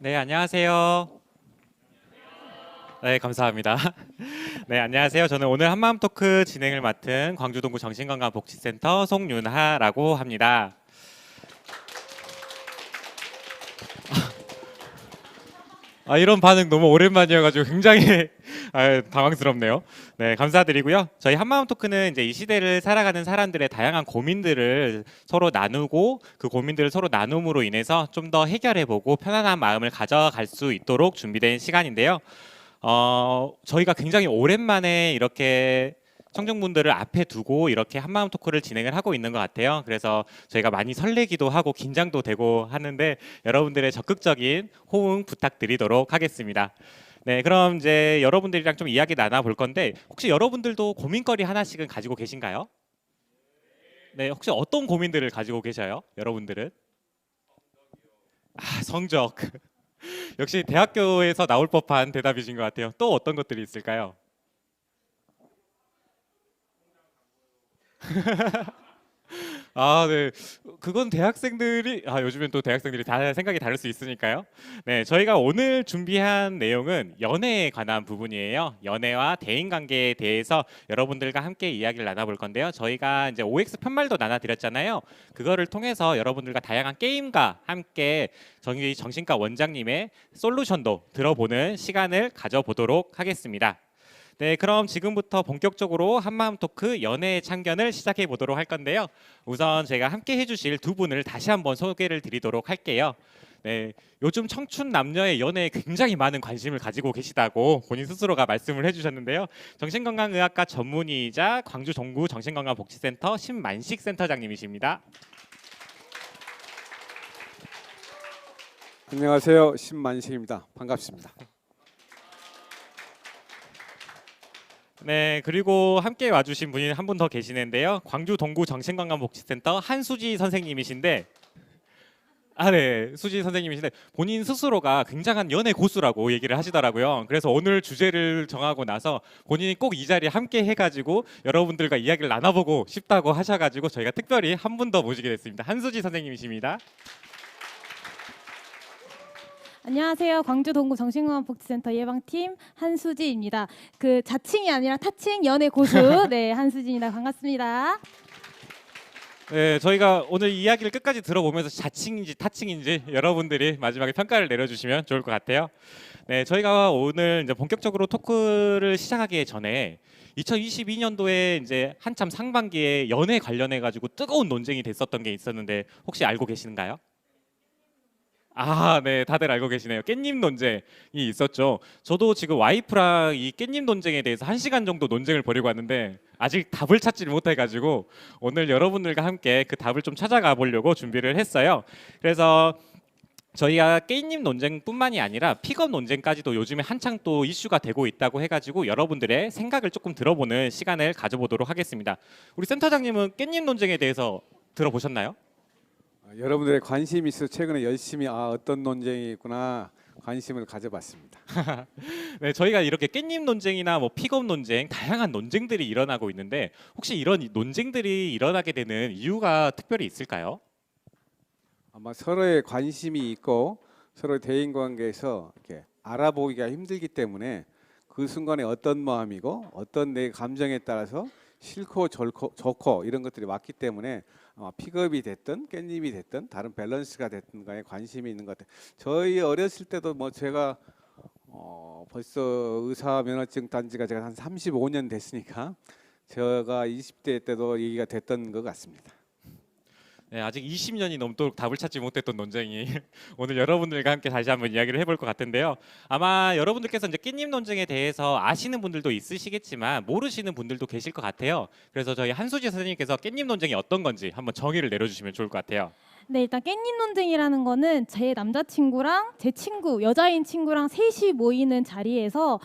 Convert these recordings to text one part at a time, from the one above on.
네, 안녕하세요. 네, 감사합니다. 네, 안녕하세요. 저는 오늘 한마음 토크 진행을 맡은 광주동구 정신건강복지센터 송윤하라고 합니다. 이런 반응 너무 오랜만이어가지고 굉장히 당황스럽네요. 네, 감사드리고요. 저희 한마음 토크는 이제 이 시대를 살아가는 사람들의 다양한 고민들을 서로 나누고 그 고민들을 서로 나눔으로 인해서 좀 더 해결해보고 편안한 마음을 가져갈 수 있도록 준비된 시간인데요. 저희가 굉장히 오랜만에 이렇게 청중분들을 앞에 두고 이렇게 한마음 토크를 진행을 하고 있는 것 같아요. 그래서 저희가 많이 설레기도 하고 긴장도 되고 하는데 여러분들의 적극적인 호응 부탁드리도록 하겠습니다. 네, 그럼 이제 여러분들이랑 좀 이야기 나눠볼 건데 혹시 여러분들도 고민거리 하나씩은 가지고 계신가요? 네, 혹시 어떤 고민들을 가지고 계셔요? 여러분들은? 성적. 역시 대학교에서 나올 법한 대답이신 것 같아요. 또 어떤 것들이 있을까요? 네. 그건 대학생들이 요즘엔 또 대학생들이 다 생각이 다를 수 있으니까요. 네, 저희가 오늘 준비한 내용은 연애에 관한 부분이에요. 연애와 대인 관계에 대해서 여러분들과 함께 이야기를 나눠볼 건데요. 저희가 이제 OX 편말도 나눠드렸잖아요. 그거를 통해서 여러분들과 다양한 게임과 함께 저희 정신과 원장님의 솔루션도 들어보는 시간을 가져보도록 하겠습니다. 네, 그럼 지금부터 본격적으로 한마음 토크 연애의 참견을 시작해 보도록 할 건데요. 우선 제가 함께 해주실 두 분을 다시 한번 소개를 드리도록 할게요. 네, 요즘 청춘 남녀의 연애에 굉장히 많은 관심을 가지고 계시다고 본인 스스로가 말씀을 해주셨는데요. 정신건강의학과 전문의이자 광주 동구 정신건강복지센터 신만식 센터장님이십니다. 안녕하세요. 신만식입니다. 반갑습니다. 네, 그리고 함께 와주신 분이 한 분 더 계시는데요. 광주 동구 정신건강복지센터 한수지 선생님이신데, 네, 수지 선생님이신데 본인 스스로가 굉장한 연애 고수라고 얘기를 하시더라고요. 그래서 오늘 주제를 정하고 나서 본인이 꼭 이 자리에 함께 해가지고 여러분들과 이야기를 나눠보고 싶다고 하셔가지고 저희가 특별히 한 분 더 모시게 됐습니다. 한수지 선생님이십니다. 안녕하세요. 광주 동구 정신건강복지센터 예방팀 한수지입니다. 그 자칭이 아니라 타칭 연애 고수 네 한수지입니다. 반갑습니다. 네, 저희가 오늘 이야기를 끝까지 들어보면서 자칭인지 타칭인지 여러분들이 마지막에 평가를 내려주시면 좋을 것 같아요. 네, 저희가 오늘 이제 본격적으로 토크를 시작하기 전에 2022년도에 이제 한참 상반기에 연애 관련해 가지고 뜨거운 논쟁이 됐었던 게 있었는데 혹시 알고 계시는가요? 네, 다들 알고 계시네요. 깻잎 논쟁이 있었죠. 저도 지금 와이프랑 이 깻잎 논쟁에 대해서 1시간 정도 논쟁을 벌이고 왔는데 아직 답을 찾지를 못해가지고 오늘 여러분들과 함께 그 답을 좀 찾아가 보려고 준비를 했어요. 그래서 저희가 깻잎 논쟁뿐만이 아니라 픽업 논쟁까지도 요즘에 한창 또 이슈가 되고 있다고 해가지고 여러분들의 생각을 조금 들어보는 시간을 가져보도록 하겠습니다. 우리 센터장님은 깻잎 논쟁에 대해서 들어보셨나요? 여러분들의 관심이 있어 최근에 열심히 어떤 논쟁이 있구나 관심을 가져봤습니다. 네, 저희가 이렇게 깻잎 논쟁이나 뭐 픽업 논쟁, 다양한 논쟁들이 일어나고 있는데 혹시 이런 논쟁들이 일어나게 되는 이유가 특별히 있을까요? 아마 서로의 관심이 있고 서로의 대인 관계에서 이렇게 알아보기가 힘들기 때문에 그 순간에 어떤 마음이고 어떤 내 감정에 따라서 싫고 좋고 이런 것들이 왔기 때문에 아마 픽업이 됐든 깻잎이 됐든 다른 밸런스가 됐든 간에 관심이 있는 것 같아요. 저희 어렸을 때도 뭐 제가 벌써 의사 면허증 딴 지가 제가 한 35년 됐으니까 제가 20대 때도 얘기가 됐던 것 같습니다. 네, 아직 20년이 넘도록 답을 찾지 못했던 논쟁이 오늘 여러분들과 함께 다시 한번 이야기를 해볼 것 같은데요. 아마 여러분들께서 이제 깻잎 논쟁에 대해서 아시는 분들도 있으시겠지만 모르시는 분들도 계실 것 같아요. 그래서 저희 한수지 선생님께서 깻잎 논쟁이 어떤 건지 한번 정의를 내려주시면 좋을 것 같아요. 네, 일단 깻잎 논쟁이라는 거는 제 남자친구랑 제 친구, 여자인 친구랑 셋이 모이는 자리에서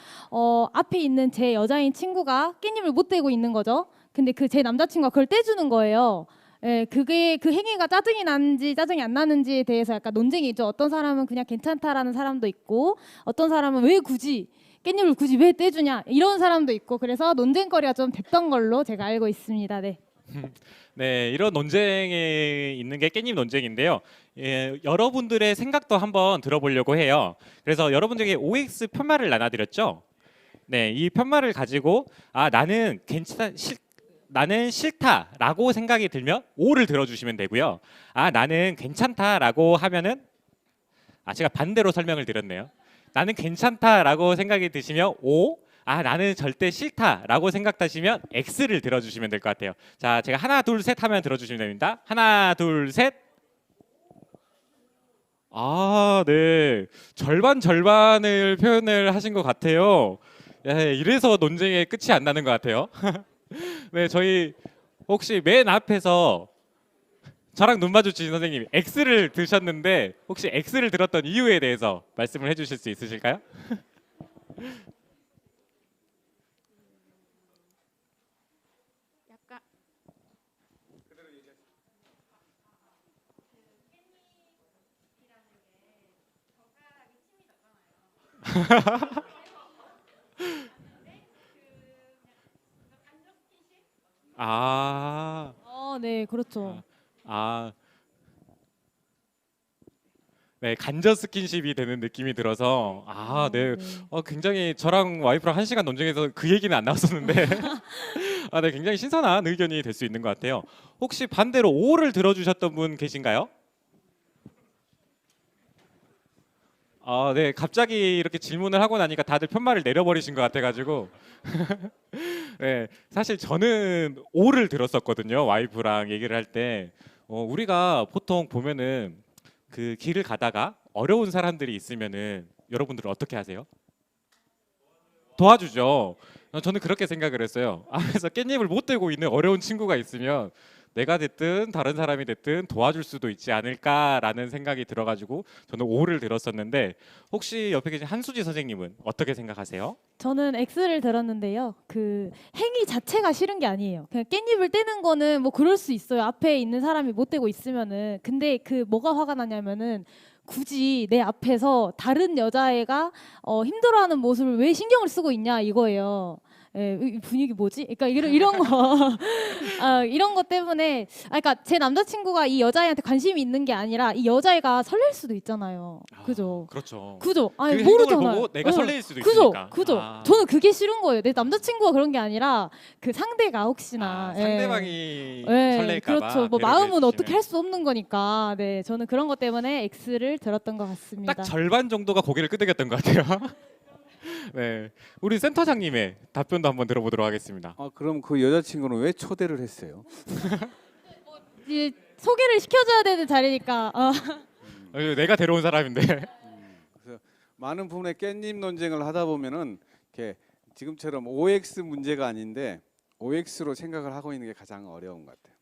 앞에 있는 제 여자인 친구가 깻잎을 못 대고 있는 거죠. 근데 그 제 남자친구가 그걸 떼주는 거예요. 예, 그게 그 행위가 짜증이 나는지 짜증이 안 나는지에 대해서 약간 논쟁이 있죠. 어떤 사람은 그냥 괜찮다라는 사람도 있고, 어떤 사람은 왜 굳이 깻잎을 굳이 왜 떼주냐 이런 사람도 있고, 그래서 논쟁거리가 좀 됐던 걸로 제가 알고 있습니다. 네. 네, 이런 논쟁에 있는 게 깻잎 논쟁인데요. 예, 여러분들의 생각도 한번 들어보려고 해요. 그래서 여러분들에게 OX 편말을 나눠드렸죠. 네, 이 편말을 가지고 나는 싫다라고 생각이 들면 O를 들어주시면 되고요. 나는 괜찮다라고 하면은 제가 반대로 설명을 드렸네요. 나는 괜찮다라고 생각이 드시면 O, 나는 절대 싫다라고 생각하시면 X를 들어주시면 될 것 같아요. 자, 제가 하나, 둘, 셋 하면 들어주시면 됩니다. 하나, 둘, 셋. 네. 절반 절반을 표현을 하신 것 같아요. 예, 이래서 논쟁의 끝이 안 나는 것 같아요. 네, 저희 혹시 맨 앞에서 저랑 눈 마주치신 선생님이 X를 드셨는데 혹시 X를 들었던 이유에 대해서 말씀을 해주실 수 있으실까요? 약간 아, 네, 그렇죠. 아, 네, 간접 스킨십이 되는 느낌이 들어서 네, 네. 굉장히 저랑 와이프랑 1시간 논쟁에서 그 얘기는 안 나왔었는데 네, 굉장히 신선한 의견이 될 수 있는 것 같아요. 혹시 반대로 O를 들어주셨던 분 계신가요? 네, 갑자기 이렇게 질문을 하고 나니까 다들 편말을 내려버리신 것 같아가지고 네, 사실 저는 O를 들었었거든요. 와이프랑 얘기를 할 때 우리가 보통 보면은 그 길을 가다가 어려운 사람들이 있으면은 여러분들은 어떻게 하세요? 도와주죠. 저는 그렇게 생각을 했어요. 그래서 깻잎을 못 들고 있는 어려운 친구가 있으면 내가 됐든 다른 사람이 됐든 도와줄 수도 있지 않을까라는 생각이 들어가지고 저는 O를 들었었는데 혹시 옆에 계신 한수지 선생님은 어떻게 생각하세요? 저는 X를 들었는데요. 그 행위 자체가 싫은 게 아니에요. 그냥 깻잎을 떼는 거는 뭐 그럴 수 있어요. 앞에 있는 사람이 못 떼고 있으면은. 근데 그 뭐가 화가 나냐면은 굳이 내 앞에서 다른 여자애가 힘들어하는 모습을 왜 신경을 쓰고 있냐 이거예요. 예, 이 분위기 뭐지? 그러니까 이런 거 이런 것 때문에 그러니까 제 남자친구가 이 여자애한테 관심이 있는 게 아니라 이 여자애가 설렐 수도 있잖아요. 그죠? 그렇죠. 그죠? 그 아니 행동을 모르잖아요. 보고 내가 응. 설레일 수도 그죠? 있으니까. 그죠? 저는 그게 싫은 거예요. 내 남자친구가 그런 게 아니라 그 상대가 혹시나 상대방이 예, 설렐까봐 그렇죠. 뭐 배려를 마음은 어떻게 해주시면. 할 수 없는 거니까. 네, 저는 그런 것 때문에 X를 들었던 것 같습니다. 딱 절반 정도가 고개를 끄덕였던 것 같아요. 네, 우리 센터장님의 답변도 한번 들어보도록 하겠습니다. 그럼 그 여자친구는 왜 초대를 했어요? 이제 소개를 시켜줘야 되는 자리니까. 내가 데려온 사람인데. 그래서 많은 부분에 깻잎 논쟁을 하다 보면은 이렇게 지금처럼 OX 문제가 아닌데 OX로 생각을 하고 있는 게 가장 어려운 것 같아요.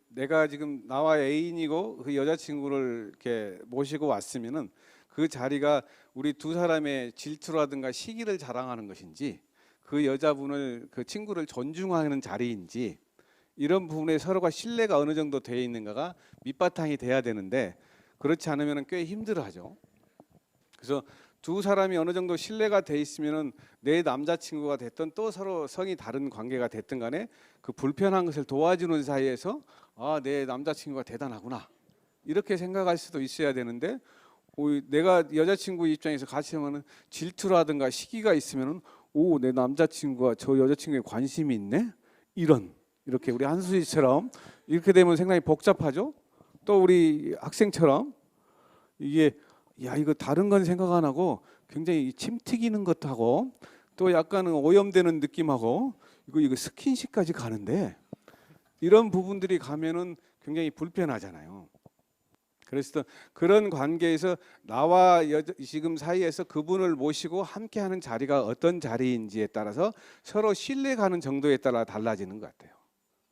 내가 지금 나와 애인이고 그 여자친구를 이렇게 모시고 왔으면은 그 자리가 우리 두 사람의 질투라든가 시기를 자랑하는 것인지 그 여자분을 그 친구를 존중하는 자리인지 이런 부분에 서로가 신뢰가 어느 정도 되어 있는가가 밑바탕이 돼야 되는데 그렇지 않으면 꽤 힘들어하죠. 그래서 두 사람이 어느 정도 신뢰가 돼 있으면은 내 남자친구가 됐든 또 서로 성이 다른 관계가 됐든 간에 그 불편한 것을 도와주는 사이에서 내 남자친구가 대단하구나 이렇게 생각할 수도 있어야 되는데 내가 여자친구 입장에서 같이 하면은 질투라든가 시기가 있으면은 내 남자친구가 저 여자친구에 관심이 있네 이렇게 우리 한수지처럼 이렇게 되면 상당히 복잡하죠. 또 우리 학생처럼 이게 이거 다른 건 생각 안 하고 굉장히 침 튀기는 것하고 또 약간은 오염되는 느낌하고 이거 스킨십까지 가는데 이런 부분들이 가면은 굉장히 불편하잖아요. 그래서 그런 관계에서 나와 지금 사이에서 그분을 모시고 함께하는 자리가 어떤 자리인지에 따라서 서로 신뢰가는 정도에 따라 달라지는 것 같아요.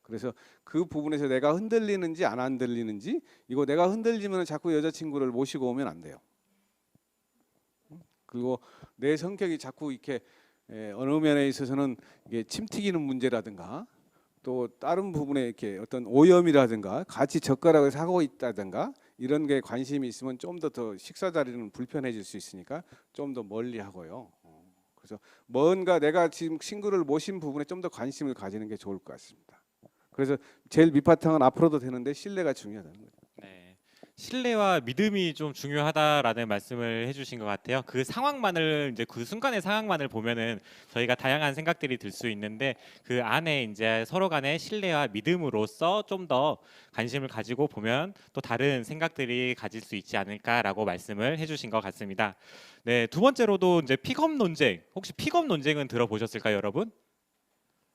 그래서 그 부분에서 내가 흔들리는지 안 흔들리는지 이거 내가 흔들리면 자꾸 여자친구를 모시고 오면 안 돼요. 그리고 내 성격이 자꾸 이렇게 어느 면에 있어서는 이게 침 튀기는 문제라든가 또 다른 부분에 이렇게 어떤 오염이라든가 같이 젓가락을 사고 있다든가 이런 게 관심이 있으면 좀 더 식사 자리는 불편해질 수 있으니까 좀 더 멀리 하고요. 그래서 뭔가 내가 지금 친구를 모신 부분에 좀 더 관심을 가지는 게 좋을 것 같습니다. 그래서 제일 밑바탕은 앞으로도 되는데 신뢰가 중요하다는 거죠. 네. 신뢰와 믿음이 좀 중요하다라는 말씀을 해주신 것 같아요. 그 상황만을 이제 그 순간의 상황만을 보면은 저희가 다양한 생각들이 들 수 있는데 그 안에 이제 서로 간의 신뢰와 믿음으로써 좀 더 관심을 가지고 보면 또 다른 생각들이 가질 수 있지 않을까라고 말씀을 해주신 것 같습니다. 네, 두 번째로도 이제 픽업 논쟁. 혹시 픽업 논쟁은 들어보셨을까요, 여러분?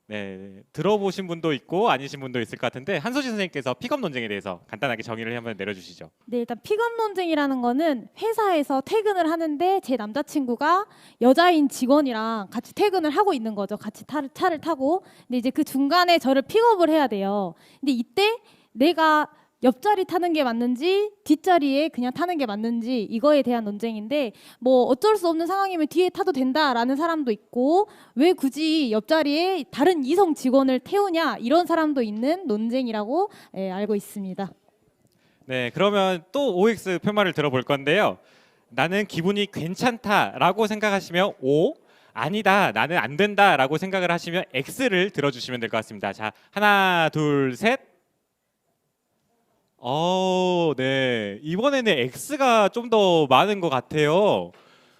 네, 들어보신 분도 있고 아니신 분도 있을 것 같은데 한소지 선생님께서 픽업 논쟁에 대해서 간단하게 정의를 한번 내려주시죠. 네, 일단 픽업 논쟁이라는 거는 회사에서 퇴근을 하는데 제 남자친구가 여자인 직원이랑 같이 퇴근을 하고 있는 거죠. 같이 차를 타고. 근데 이제 그 중간에 저를 픽업을 해야 돼요. 근데 이때 내가 옆자리 타는 게 맞는지 뒷자리에 그냥 타는 게 맞는지 이거에 대한 논쟁인데 뭐 어쩔 수 없는 상황이면 뒤에 타도 된다라는 사람도 있고 왜 굳이 옆자리에 다른 이성 직원을 태우냐 이런 사람도 있는 논쟁이라고 알고 있습니다. 네, 그러면 또 OX 편말을 들어볼 건데요. 나는 기분이 괜찮다라고 생각하시면 O, 아니다, 나는 안 된다라고 생각을 하시면 X를 들어주시면 될 것 같습니다. 자, 하나, 둘, 셋. 네. 이번에는 X가 좀 더 많은 것 같아요.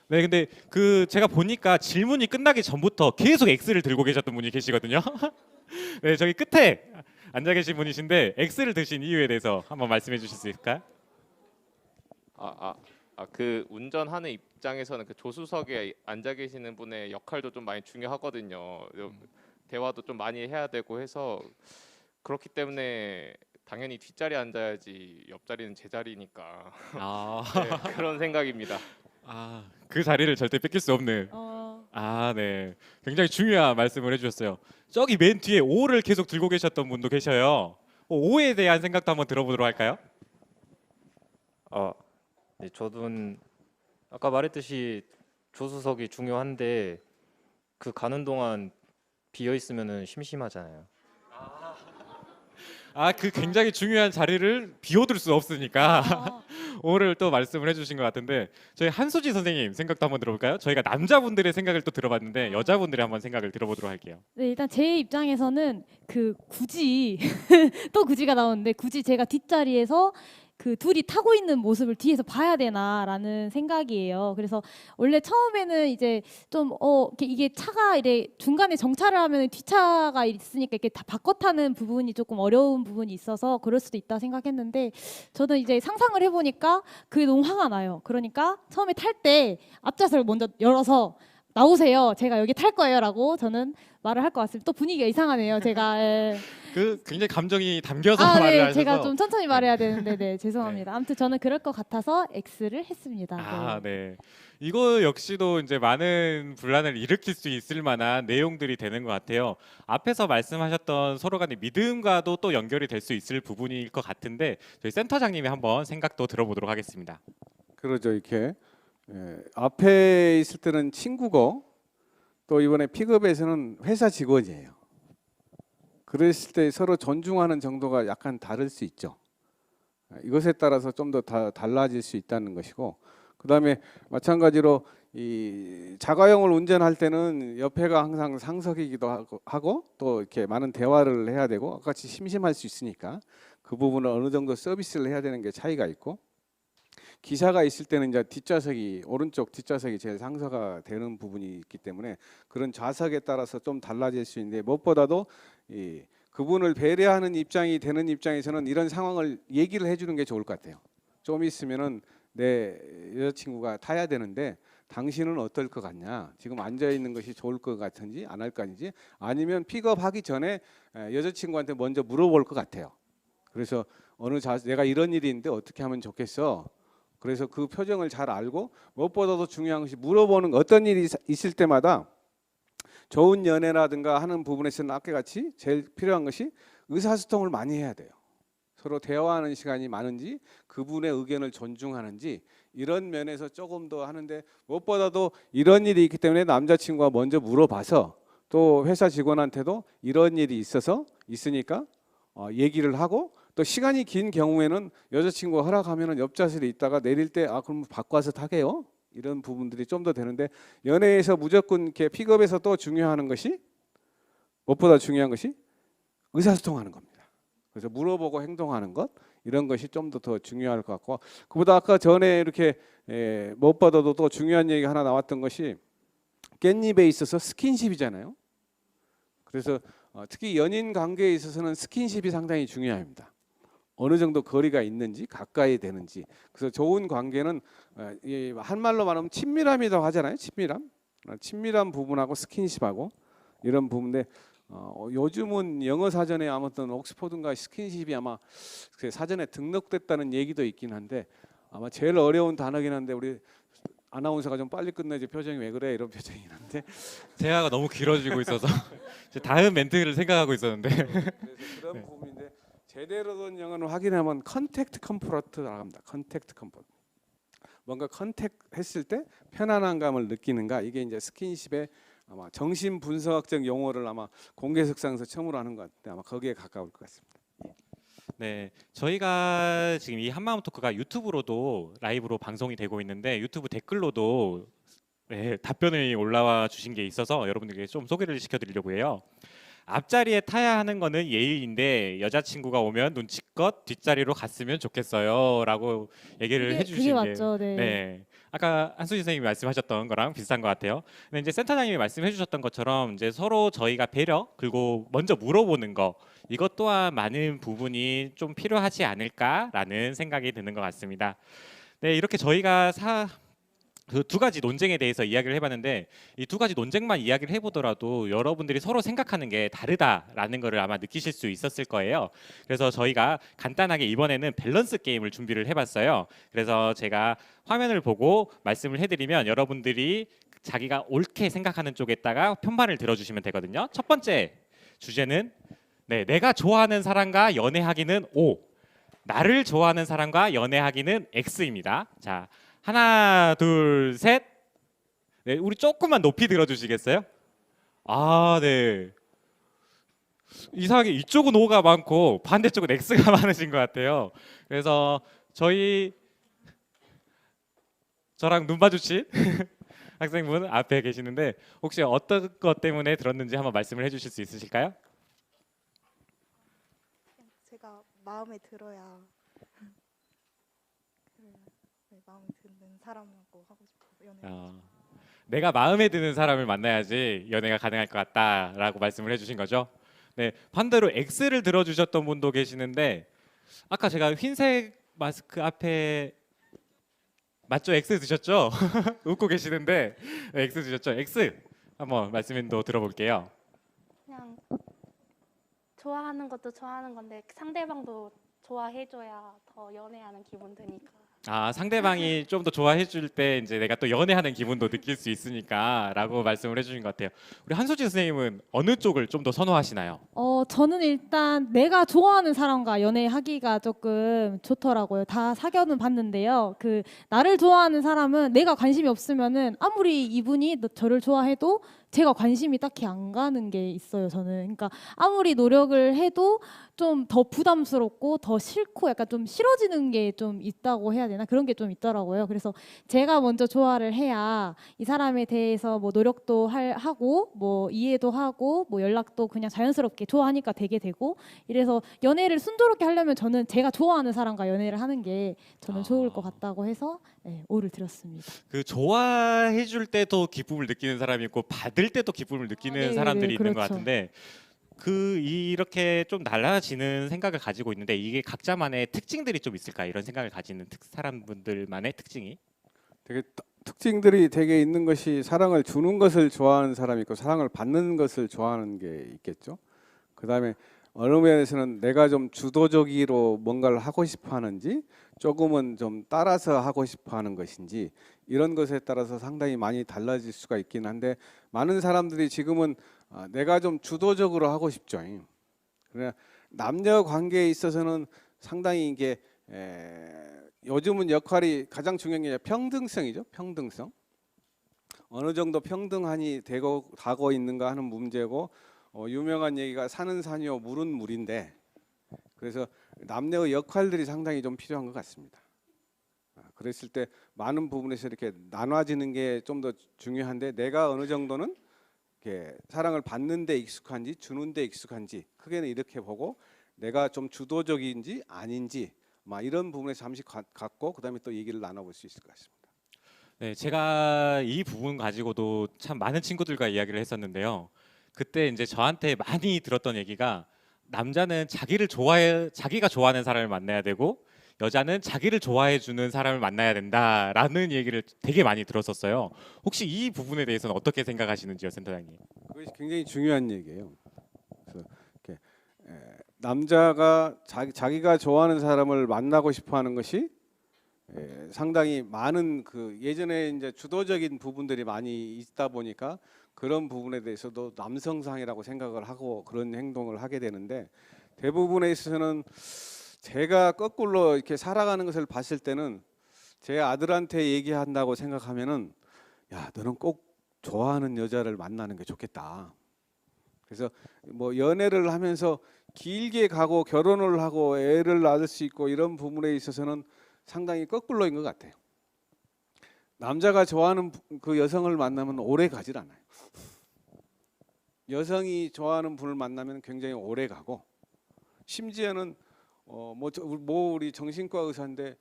네, 근데 그 제가 보니까 질문이 끝나기 전부터 계속 X를 들고 계셨던 분이 계시거든요. 네, 저기 끝에 앉아 계신 분이신데 X를 드신 이유에 대해서 한번 말씀해 주실 수 있을까요? 그 운전하는 입장에서는 그 조수석에 앉아 계시는 분의 역할도 좀 많이 중요하거든요. 대화도 좀 많이 해야 되고 해서 그렇기 때문에 당연히 뒷자리에 앉아야지 옆자리는 제 자리니까 네, 그런 생각입니다. 그 자리를 절대 뺏길 수 없는. 네. 굉장히 중요한 말씀을 해주셨어요. 저기 맨 뒤에 O를 계속 들고 계셨던 분도 계셔요. O에 대한 생각도 한번 들어보도록 할까요? 네, 저도 아까 말했듯이 조수석이 중요한데 그 가는 동안 비어 있으면은 심심하잖아요. 그 굉장히 중요한 자리를 비워둘 수 없으니까 O를 또 말씀을 해주신 것 같은데 저희 한소지 선생님 생각도 한번 들어볼까요? 저희가 남자분들의 생각을 또 들어봤는데 여자분들의 한번 생각을 들어보도록 할게요. 네, 일단 제 입장에서는 그 굳이 또 굳이가 나오는데 굳이 제가 뒷자리에서 그 둘이 타고 있는 모습을 뒤에서 봐야 되나라는 생각이에요. 그래서 원래 처음에는 이제 좀 이게 차가 이래 중간에 정차를 하면 뒷차가 있으니까 이렇게 다 바꿔 타는 부분이 조금 어려운 부분이 있어서 그럴 수도 있다 생각했는데 저는 이제 상상을 해보니까 그게 너무 화가 나요. 그러니까 처음에 탈 때 앞좌석을 먼저 열어서 나오세요. 제가 여기 탈 거예요라고 저는 말을 할 것 같습니다. 또 분위기가 이상하네요. 제가 그 굉장히 감정이 담겨서 말을 네, 하셔서 제가 좀 천천히 말해야 되는데 네, 죄송합니다. 아무튼 저는 그럴 것 같아서 X를 했습니다. 네. 이거 역시도 이제 많은 분란을 일으킬 수 있을 만한 내용들이 되는 것 같아요. 앞에서 말씀하셨던 서로 간의 믿음과도 또 연결이 될 수 있을 부분일 것 같은데 저희 센터장님이 한번 생각도 들어보도록 하겠습니다. 그러죠. 이렇게 앞에 있을 때는 친구고 또 이번에 픽업에서는 회사 직원이에요. 그랬을 때 서로 존중하는 정도가 약간 다를 수 있죠. 이것에 따라서 좀 더 달라질 수 있다는 것이고, 그다음에 마찬가지로 이 자가용을 운전할 때는 옆에가 항상 상석이기도 하고 또 이렇게 많은 대화를 해야 되고 같이 심심할 수 있으니까 그 부분을 어느 정도 서비스를 해야 되는 게 차이가 있고, 기사가 있을 때는 이제 뒷좌석이 오른쪽 뒷좌석이 제일 상사가 되는 부분이 있기 때문에 그런 좌석에 따라서 좀 달라질 수 있는데 무엇보다도 그분을 배려하는 입장이 되는 입장에서는 이런 상황을 얘기를 해주는 게 좋을 것 같아요. 좀 있으면은 내 여자친구가 타야 되는데 당신은 어떨 것 같냐? 지금 앉아 있는 것이 좋을 것 같은지 안 할 건지 아니면 픽업하기 전에 여자친구한테 먼저 물어볼 것 같아요. 그래서 내가 이런 일이 있는데 어떻게 하면 좋겠어? 그래서 그 표정을 잘 알고 무엇보다도 중요한 것이 물어보는 어떤 일이 있을 때마다 좋은 연애라든가 하는 부분에서는 아까 같이 제일 필요한 것이 의사소통을 많이 해야 돼요. 서로 대화하는 시간이 많은지 그분의 의견을 존중하는지 이런 면에서 조금 더 하는데 무엇보다도 이런 일이 있기 때문에 남자친구가 먼저 물어봐서 또 회사 직원한테도 이런 일이 있으니까 얘기를 하고 또 시간이 긴 경우에는 여자친구가 허락하면은 옆좌석에 있다가 내릴 때 그럼 바꿔서 타게요. 이런 부분들이 좀 더 되는데 연애에서 무조건 이렇게 픽업에서 또 중요한 것이 무엇보다 중요한 것이 의사소통하는 겁니다. 그래서 물어보고 행동하는 것 이런 것이 좀 더 중요할 것 같고 그보다 아까 전에 이렇게 무엇보다도 또 중요한 얘기가 하나 나왔던 것이 깻잎에 있어서 스킨십이잖아요. 그래서 특히 연인 관계에 있어서는 스킨십이 상당히 중요합니다. 어느 정도 거리가 있는지 가까이 되는지. 그래서 좋은 관계는 한말로 말하면 친밀함이라고 하잖아요. 친밀한 부분하고 스킨십하고 이런 부분인데 요즘은 영어 사전에 아무튼 옥스퍼드인가 스킨십이 아마 그 사전에 등록됐다는 얘기도 있긴 한데 아마 제일 어려운 단어긴 한데 우리 아나운서가 좀 빨리 끝내지 표정이 왜 그래 이런 표정이긴 한데 대화가 너무 길어지고 있어서 이제 다음 멘트를 생각하고 있었는데 그래서 그런 부분인데 제대로 된 영어를 확인하면 컨택트 컴포트라고 합니다. 컨택트 컴포트. 뭔가 컨택 했을 때 편안한 감을 느끼는가 이게 이제 스킨십의 아마 정신 분석학적 용어를 아마 공개석상에서 처음으로 하는 것 같은데 아마 거기에 가까울 것 같습니다. 네, 저희가 지금 이 한마음 토크가 유튜브로도 라이브로 방송이 되고 있는데 유튜브 댓글로도 네, 답변이 올라와 주신 게 있어서 여러분들께 좀 소개를 시켜드리려고 해요. 앞자리에 타야 하는 거는 예의인데 여자친구가 오면 눈치껏 뒷자리로 갔으면 좋겠어요라고 얘기를 그게 해주신 게 맞죠. 네. 네. 아까 한수진 선생님이 말씀하셨던 거랑 비슷한 것 같아요. 근데 이제 센터장님이 말씀해주셨던 것처럼 이제 서로 저희가 배려 그리고 먼저 물어보는 거 이것 또한 많은 부분이 좀 필요하지 않을까라는 생각이 드는 것 같습니다. 네, 이렇게 저희가 그 두 가지 논쟁에 대해서 이야기를 해봤는데 이 두 가지 논쟁만 이야기를 해보더라도 여러분들이 서로 생각하는 게 다르다라는 것을 아마 느끼실 수 있었을 거예요. 그래서 저희가 간단하게 이번에는 밸런스 게임을 준비를 해봤어요. 그래서 제가 화면을 보고 말씀을 해드리면 여러분들이 자기가 옳게 생각하는 쪽에다가 편반을 들어주시면 되거든요. 첫 번째 주제는 네, 내가 좋아하는 사람과 연애하기는 O, 나를 좋아하는 사람과 연애하기는 X입니다. 자. 하나, 둘, 셋. 네, 우리 조금만 높이 들어주시겠어요? 아, 네. 이상하게 이쪽은 O가 많고 반대쪽은 X가 많으신 것 같아요. 그래서 저랑 눈 마주친 학생분 앞에 계시는데 혹시 어떤 것 때문에 들었는지 한번 말씀을 해주실 수 있으실까요? 제가 마음에 들어야 네, 마음에 드는 사람하고 하고 싶어서 연애. 내가 마음에 드는 사람을 만나야지 연애가 가능할 것 같다라고 말씀을 해주신 거죠. 네, 반대로 X를 들어주셨던 분도 계시는데 아까 제가 흰색 마스크 앞에 맞죠? X 드셨죠? 웃고 계시는데 네, X 드셨죠? X 한번 말씀도 들어볼게요. 그냥 좋아하는 것도 좋아하는 건데 상대방도 좋아해줘야 더 연애하는 기분 드니까. 아, 상대방이 좀 더 좋아해 줄 때 이제 내가 또 연애하는 기분도 느낄 수 있으니까라고 말씀을 해주신 것 같아요. 우리 한수진 선생님은 어느 쪽을 좀 더 선호하시나요? 저는 일단 내가 좋아하는 사람과 연애하기가 조금 좋더라고요. 다 사귀어는 봤는데요. 그 나를 좋아하는 사람은 내가 관심이 없으면은 아무리 이분이 저를 좋아해도 제가 관심이 딱히 안 가는 게 있어요. 저는 그러니까 아무리 노력을 해도 좀 더 부담스럽고 더 싫고 약간 좀 싫어지는 게 좀 있다고 해야 되나 그런 게 좀 있더라고요. 그래서 제가 먼저 좋아를 해야 이 사람에 대해서 뭐 노력도 하고 뭐 이해도 하고 뭐 연락도 그냥 자연스럽게 좋아하니까 되게 되고 이래서 연애를 순조롭게 하려면 저는 제가 좋아하는 사람과 연애를 하는 게 저는 좋을 것 같다고 해서 네, O를 드렸습니다. 그 좋아해 줄 때도 기쁨을 느끼는 사람이 있고 받을 때도 기쁨을 느끼는 네, 사람들이 네, 있는 것 그렇죠. 같은데 이렇게 좀 달라지는 생각을 가지고 있는데 이게 각자만의 특징들이 좀 있을까 이런 생각을 가지는 사람분들만의 특징이 되게 특징들이 되게 있는 것이 사랑을 주는 것을 좋아하는 사람이 있고 사랑을 받는 것을 좋아하는 게 있겠죠. 그다음에 어느 면에서는 내가 좀 주도적으로 뭔가를 하고 싶어 하는지 조금은 좀 따라서 하고 싶어 하는 것인지 이런 것에 따라서 상당히 많이 달라질 수가 있긴 한데 많은 사람들이 지금은 내가 좀 주도적으로 하고 싶죠. 그래 남녀 관계에 있어서는 상당히 이게 요즘은 역할이 가장 중요한 게 평등성이죠. 평등성. 어느 정도 평등하니 되고 가고 있는가 하는 문제고 유명한 얘기가 산은 산이요 물은 물인데 그래서 남녀의 역할들이 상당히 좀 필요한 것 같습니다. 그랬을 때 많은 부분에서 이렇게 나눠지는 게 좀 더 중요한데 내가 어느 정도는 이렇게 사랑을 받는 데 익숙한지 주는 데 익숙한지 크게는 이렇게 보고 내가 좀 주도적인지 아닌지 막 이런 부분에 잠시 갖고 그다음에 또 얘기를 나눠볼 수 있을 것 같습니다. 네, 제가 이 부분 가지고도 참 많은 친구들과 이야기를 했었는데요. 그때 이제 저한테 많이 들었던 얘기가 남자는 자기가 좋아하는 사람을 만나야 되고 여자는 자기를 좋아해 주는 사람을 만나야 된다라는 얘기를 되게 많이 들었었어요. 혹시 이 부분에 대해서는 어떻게 생각하시는지요, 센터장님? 그것이 굉장히 중요한 얘기예요. 그래서 이렇게 남자가 자기가 좋아하는 사람을 만나고 싶어하는 것이 상당히 많은 그 예전에 이제 주도적인 부분들이 많이 있다 보니까 그런 부분에 대해서도 남성상이라고 생각을 하고 그런 행동을 하게 되는데 대부분에 있어서는 제가 거꾸로 이렇게 살아가는 것을 봤을 때는 제 아들한테 얘기한다고 생각하면은 야 너는 꼭 좋아하는 여자를 만나는 게 좋겠다. 그래서 뭐 연애를 하면서 길게 가고 결혼을 하고 애를 낳을 수 있고 이런 부분에 있어서는 상당히 거꾸로인 것 같아요. 남자가 좋아하는 그 여성을 만나면 오래 가질 않아요. 여성이 좋아하는 분을 만나면 굉장히 오래 가고 심지어는 뭐 우리 정신과 의사인데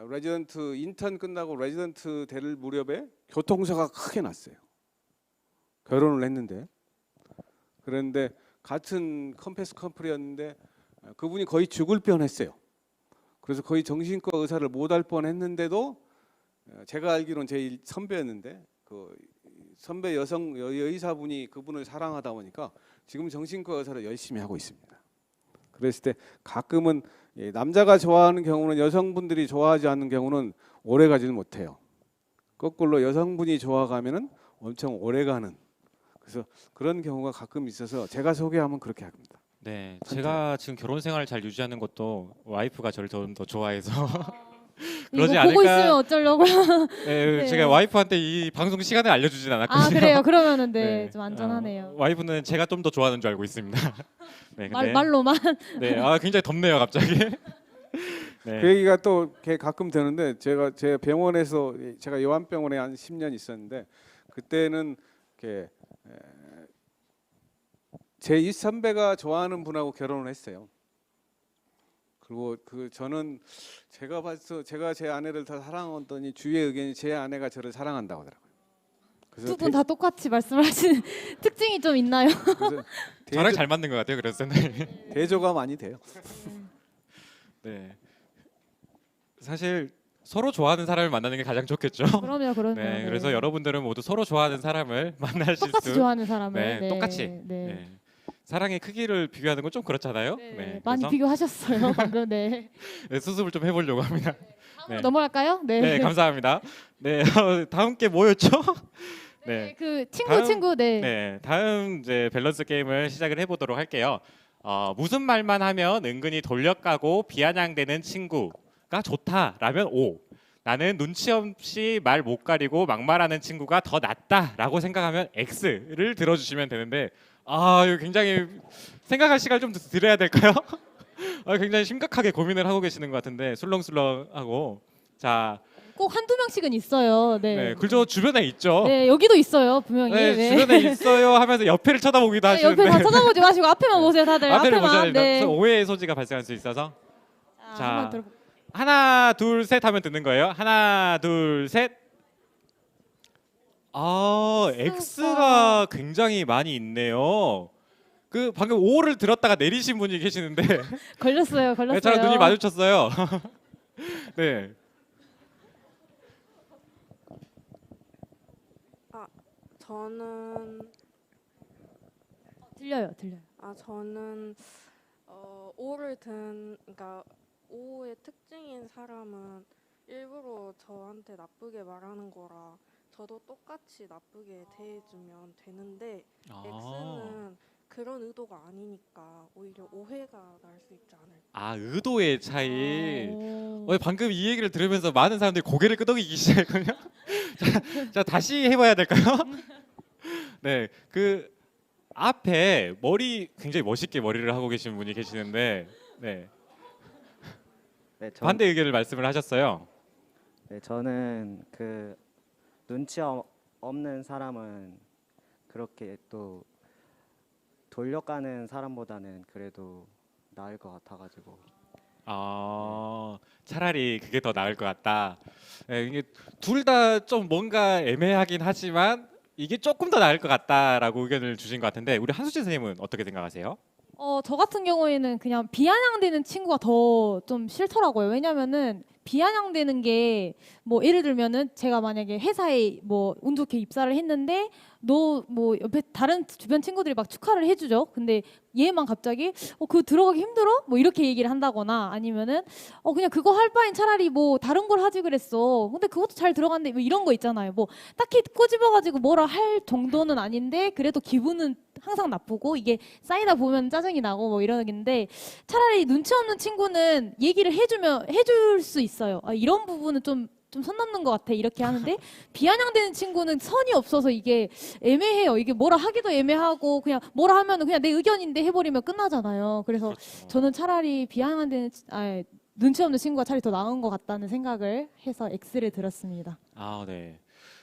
레지던트 인턴 끝나고 레지던트 될 무렵에 교통사가 크게 났어요. 결혼을 했는데 그런데 같은 컴패스 커플이었는데 그분이 거의 죽을 뻔했어요. 그래서 거의 정신과 의사를 못 할 뻔했는데도 제가 알기로는 제 선배였는데 그 선배 여의사분이 그분을 사랑하다 보니까 지금 정신과 의사를 열심히 하고 있습니다. 그랬을 때 가끔은 남자가 좋아하는 경우는 여성분들이 좋아하지 않는 경우는 오래 가지는 못해요. 거꾸로 여성분이 좋아가면은 엄청 오래 가는 그래서 그런 경우가 가끔 있어서 제가 소개하면 그렇게 합니다. 네, 제가 지금 결혼 생활을 잘 유지하는 것도 와이프가 저를 좀 더 좋아해서 그러지 이거 보고 않을까? 있으면 어쩌려고요? 네, 네. 제가 와이프한테 이 방송 시간을 알려주진 아 않았거든요. 그래요? 그러면은 네, 네. 좀 안전하네요. 와이프는 제가 좀 더 좋아하는 줄 알고 있습니다. 네, 근데 말로만. 네, 굉장히 덥네요, 갑자기. 네. 그 얘기가 또 이렇게 가끔 되는데 제 병원에서 제가 요한병원에 한 10년 있었는데 그때는 이렇게 제 윗선배가 좋아하는 분하고 결혼을 했어요. 그리고 저는 제가 봐서 제가 제 아내를 더 사랑하더니 주위의 의견이 제 아내가 저를 사랑한다고 하더라고요. 그래서 두 분 다 똑같이 말씀을 하시는 특징이 좀 있나요? 그래서 저랑 잘 맞는 것 같아요, 그래서 선생님. 대조가 많이 돼요. 네. 사실 서로 좋아하는 사람을 만나는 게 가장 좋겠죠. 그럼요. 네, 그래서 여러분들은 모두 서로 좋아하는 사람을 만나실 똑같이 수, 좋아하는 사람을 네, 똑같이. 네. 네. 사랑의 크기를 비교하는 건 좀 그렇잖아요. 네, 많이 그래서 비교하셨어요 방금. 네. 네, 수습을 좀 해보려고 합니다. 다음으로 넘어갈까요? 네. 네, 감사합니다. 네, 다음 게 뭐였죠? 네, 네, 그 다음- 친구 네. 네, 다음 이제 밸런스 게임을 시작을 해보도록 할게요. 무슨 말만 하면 은근히 돌려가고 비아냥대는 친구가 좋다라면 O. 나는 눈치 없이 말 못 가리고 막말하는 친구가 더 낫다라고 생각하면 X를 들어주시면 되는데 이거 굉장히 생각할 시간 좀 드려야 될까요? 굉장히 심각하게 고민을 하고 계시는 것 같은데 술렁술렁하고 자, 꼭 한두 명씩은 있어요. 네. 네, 그저 주변에 있죠. 네, 여기도 있어요 분명히. 네, 네. 주변에 있어요 하면서 옆에를 쳐다보기도 네, 하시는데 옆에 다 쳐다보지 마시고 앞에만 보세요 다들. 앞에를 보셔야 앞에만. 됩니다. 네. 그래서 오해의 소지가 발생할 수 있어서 자, 한번 들어볼게요. 하나 둘 셋 하면 듣는 거예요. 하나 둘 셋. X가 굉장히 많이 있네요. 그 방금 O를 들었다가 내리신 분이 계시는데 걸렸어요. 네, 저랑 눈이 마주쳤어요. 네. 저는 들려요. 저는 그러니까 오의 특징인 사람은 일부러 저한테 나쁘게 말하는 거라 저도 똑같이 나쁘게 대해주면 되는데 X는 그런 의도가 아니니까 오히려 오해가 날 수 있지 않을까. 의도의 차이. 오. 방금 이 얘기를 들으면서 많은 사람들이 고개를 끄덕이기 시작했거든요. 자, 다시 해봐야 될까요? 네, 그 앞에 머리 굉장히 멋있게 머리를 하고 계신 분이 계시는데, 네, 네, 반대 의견을 말씀을 하셨어요. 네, 저는 그 눈치 없는 사람은 그렇게 또 돌려가는 사람보다는 그래도 나을 것 같아가지고. 차라리 그게 더 나을 것 같다. 네, 이게 둘 다 좀 뭔가 애매하긴 하지만 이게 조금 더 나을 것 같다라고 의견을 주신 것 같은데 우리 한수진 선생님은 어떻게 생각하세요? 저 같은 경우에는 그냥 비아냥대는 친구가 더 좀 싫더라고요. 왜냐면은 비아냥대는 게 뭐 예를 들면은 제가 만약에 회사에 뭐 운 좋게 입사를 했는데 너 뭐 옆에 다른 주변 친구들이 막 축하를 해주죠. 근데 얘만 갑자기 그거 들어가기 힘들어? 뭐 이렇게 얘기를 한다거나 아니면은 그냥 그거 할 바엔 차라리 뭐 다른 걸 하지 그랬어. 근데 그것도 잘 들어갔는데 뭐 이런 거 있잖아요. 뭐 딱히 꼬집어가지고 뭐라 할 정도는 아닌데 그래도 기분은 항상 나쁘고 이게 쌓이다 보면 짜증이 나고 뭐 이러는데 차라리 눈치 없는 친구는 얘기를 해줄 수 있어요. 이런 부분은 좀 선 넘는 것 같아 이렇게 하는데 비아냥대는 친구는 선이 없어서 이게 애매해요. 이게 뭐라 하기도 애매하고 그냥 뭐라 하면은 그냥 내 의견인데 해버리면 끝나잖아요. 그래서 그렇죠. 저는 차라리 비아냥대는 눈치 없는 친구가 차라리 더 나은 것 같다는 생각을 해서 X를 들었습니다. 네.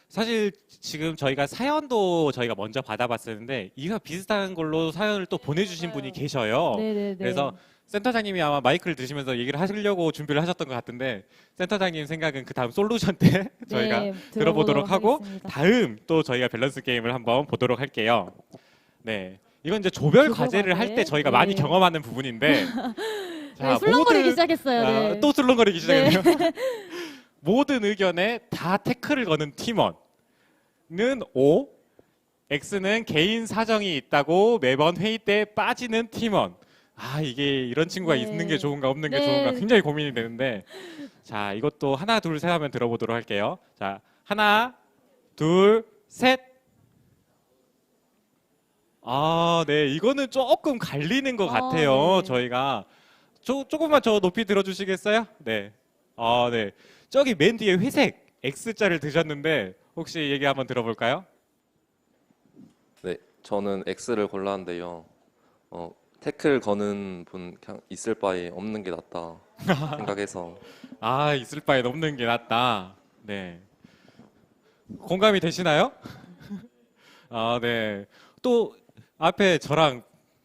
사실 지금 저희가 사연도 저희가 먼저 받아봤었는데 이와 비슷한 걸로 사연을 또 보내주신 분이 계셔요. 네네네. 그래서 센터장님이 아마 마이크를 드시면서 얘기를 하시려고 준비를 하셨던 것 같은데 센터장님 생각은 그 다음 솔루션 때 저희가 네, 들어보도록 하고 하겠습니다. 다음 또 저희가 밸런스 게임을 한번 보도록 할게요. 네, 이건 이제 조별 조별 과제를 할 때 과제? 저희가 네. 많이 경험하는 부분인데 네, 술렁거리기 시작했어요. 네. 또 술렁거리기 시작했네요. 모든 의견에 다 태클을 거는 팀원은 O, X는 개인 사정이 있다고 매번 회의 때 빠지는 팀원. 이게 이런 친구가 네. 있는 게 좋은가 없는 게 네. 좋은가 굉장히 고민이 되는데 자 이것도 하나 둘 셋 하면 들어보도록 할게요. 자 하나 둘 셋. 네 이거는 조금 갈리는 것 같아요. 네. 저희가 조금만 저 높이 들어주시겠어요? 네. 네. 저기 맨 뒤에 회색 X자를 드셨는데 혹시 얘기 한번 들어볼까요? 네, 저는 X를 골랐는데요. 태클 거는 분 그냥 있을 바에 없는 게 낫다 생각해서. 있을 바에 없는 게 낫다. 네. 공감이 되시나요? 네. 또 앞에 저랑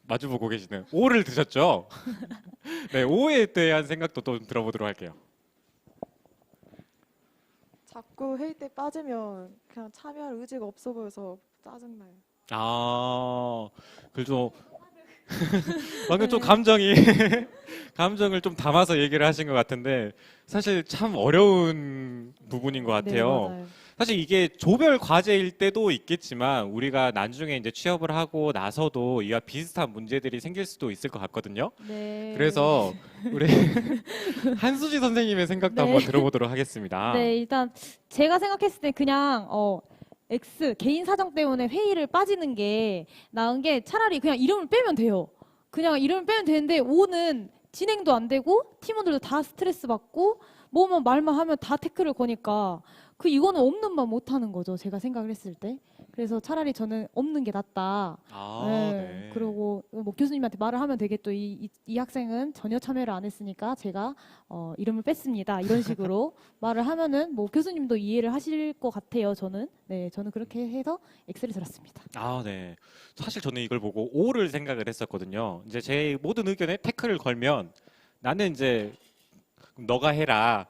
마주보고 계시는 O를 드셨죠? 네, O에 대한 생각도 또 들어보도록 할게요. 자꾸 회의 때 빠지면 그냥 참여할 의지가 없어 보여서 짜증나요. 그래도 방금 좀 감정을 좀 담아서 얘기를 하신 것 같은데 사실 참 어려운 부분인 것 네, 같아요. 맞아요. 사실 이게 조별 과제일 때도 있겠지만 우리가 나중에 이제 취업을 하고 나서도 이와 비슷한 문제들이 생길 수도 있을 것 같거든요. 네. 그래서 우리 한수지 선생님의 생각도 네. 한번 들어보도록 하겠습니다. 네, 일단 제가 생각했을 때 그냥 X 개인 사정 때문에 회의를 빠지는 게 나은 게 차라리 그냥 이름을 빼면 돼요. 그냥 이름을 빼면 되는데 O는 진행도 안 되고 팀원들도 다 스트레스 받고 뭐만 말만 하면 다 태클을 거니까 이거는 없는 말 못 하는 거죠. 제가 생각을 했을 때. 그래서 차라리 저는 없는 게 낫다. 네. 그리고 뭐 교수님한테 말을 하면 되겠죠. 이 학생은 전혀 참여를 안 했으니까 제가 이름을 뺐습니다. 이런 식으로 말을 하면은 뭐 교수님도 이해를 하실 것 같아요. 저는 그렇게 해서 X를 들었습니다. 네. 사실 저는 이걸 보고 O를 생각을 했었거든요. 이제 제 모든 의견에 태클을 걸면 나는 이제 너가 해라.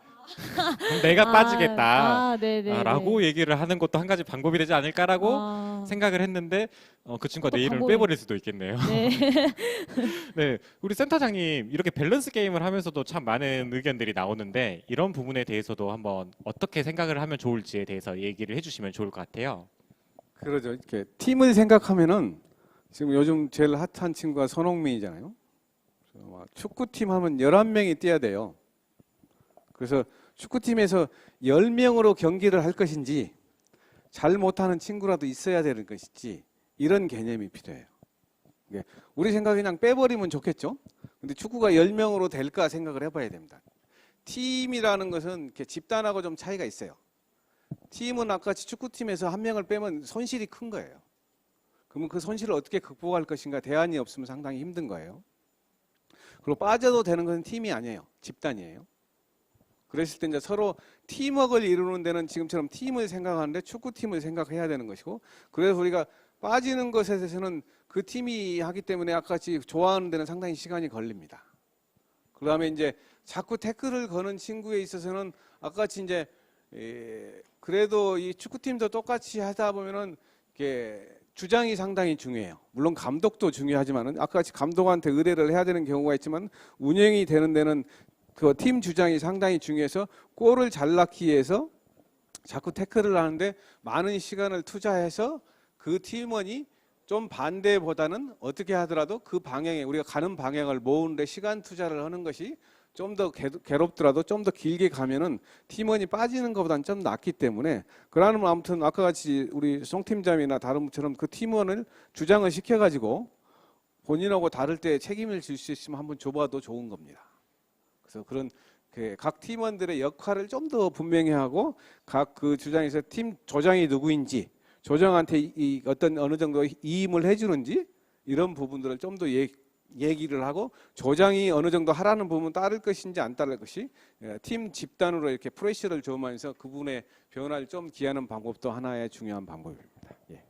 그럼 내가 빠지겠다. 네네. 라고 얘기를 하는 것도 한 가지 방법이 되지 않을까라고 생각을 했는데 그 친구가 또 내 이름을 방법이- 빼버릴 수도 있겠네요. 네. 네, 우리 센터장님 이렇게 밸런스 게임을 하면서도 참 많은 의견들이 나오는데 이런 부분에 대해서도 한번 어떻게 생각을 하면 좋을지에 대해서 얘기를 해주시면 좋을 것 같아요. 그러죠. 이렇게 팀을 생각하면은 지금 요즘 제일 핫한 친구가 손흥민이잖아요. 그래서 막 축구팀 하면 11명이 뛰어야 돼요. 그래서 축구팀에서 10명으로 경기를 할 것인지 잘 못하는 친구라도 있어야 되는 것인지 이런 개념이 필요해요. 이게 우리 생각에 그냥 빼버리면 좋겠죠. 근데 축구가 10명으로 될까 생각을 해봐야 됩니다. 팀이라는 것은 이렇게 집단하고 좀 차이가 있어요. 팀은 아까같이 축구팀에서 한 명을 빼면 손실이 큰 거예요. 그러면 그 손실을 어떻게 극복할 것인가 대안이 없으면 상당히 힘든 거예요. 그리고 빠져도 되는 것은 팀이 아니에요. 집단이에요. 그랬을 때 이제 서로 팀워크를 이루는 데는 지금처럼 팀을 생각하는데 축구팀을 생각해야 되는 것이고, 그래서 우리가 빠지는 것에 대해서는 그 팀이 하기 때문에 아까 같이 좋아하는 데는 상당히 시간이 걸립니다. 그다음에 이제 자꾸 태클을 거는 친구에 있어서는 아까 같이 이제 그래도 이 축구팀도 똑같이 하다 보면은 이게 주장이 상당히 중요해요. 물론 감독도 중요하지만은 아까 같이 감독한테 의뢰를 해야 되는 경우가 있지만 운영이 되는 데는 그 팀 주장이 상당히 중요해서 골을 잘 넣기 위해서 자꾸 태클을 하는데 많은 시간을 투자해서 그 팀원이 좀 반대보다는 어떻게 하더라도 그 방향에 우리가 가는 방향을 모으는데 시간 투자를 하는 것이 좀 더 괴롭더라도 좀 더 길게 가면은 팀원이 빠지는 것보다는 좀 낫기 때문에 그러면 아무튼 아까 같이 우리 송 팀장이나 다른 분처럼 그 팀원을 주장을 시켜가지고 본인하고 다를 때 책임을 질 수 있으면 한번 줘봐도 좋은 겁니다. 그래서 그런 각 팀원들의 역할을 좀 더 분명히 하고 각 그 주장에서 팀 조장이 누구인지 조장한테 이 어떤 어느 정도 이임을 해주는지 이런 부분들을 좀 더 얘기를 하고 조장이 어느 정도 하라는 부분 따를 것인지 안 따를 것이 팀 집단으로 이렇게 프레셔를 줘면서 그분의 변화를 좀 기하는 방법도 하나의 중요한 방법입니다. 예.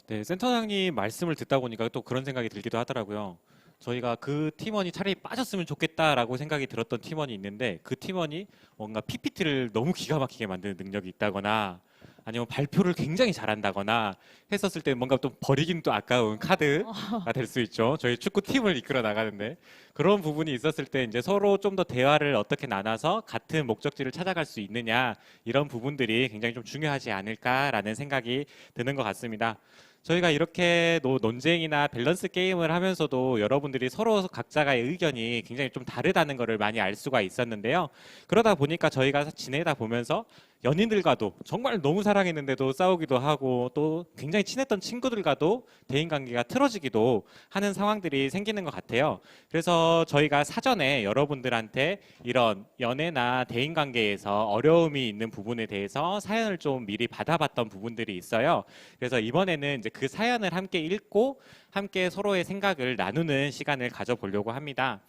네, 센터장님 말씀을 듣다 보니까 또 그런 생각이 들기도 하더라고요. 저희가 그 팀원이 차라리 빠졌으면 좋겠다라고 생각이 들었던 팀원이 있는데 그 팀원이 뭔가 PPT를 너무 기가 막히게 만드는 능력이 있다거나 아니면 발표를 굉장히 잘한다거나 했었을 때 뭔가 또 버리긴 또 아까운 카드가 될 수 있죠. 저희 축구팀을 이끌어 나가는데 그런 부분이 있었을 때 이제 서로 좀 더 대화를 어떻게 나눠서 같은 목적지를 찾아갈 수 있느냐 이런 부분들이 굉장히 좀 중요하지 않을까라는 생각이 드는 것 같습니다. 저희가 이렇게 논쟁이나 밸런스 게임을 하면서도 여러분들이 서로 각자의 의견이 굉장히 좀 다르다는 것을 많이 알 수가 있었는데요. 그러다 보니까 저희가 지내다 보면서 연인들과도 정말 너무 사랑했는데도 싸우기도 하고 또 굉장히 친했던 친구들과도 대인관계가 틀어지기도 하는 상황들이 생기는 것 같아요. 그래서 저희가 사전에 여러분들한테 이런 연애나 대인관계에서 어려움이 있는 부분에 대해서 사연을 좀 미리 받아봤던 부분들이 있어요. 그래서 이번에는 이제 그 사연을 함께 읽고 함께 서로의 생각을 나누는 시간을 가져보려고 합니다.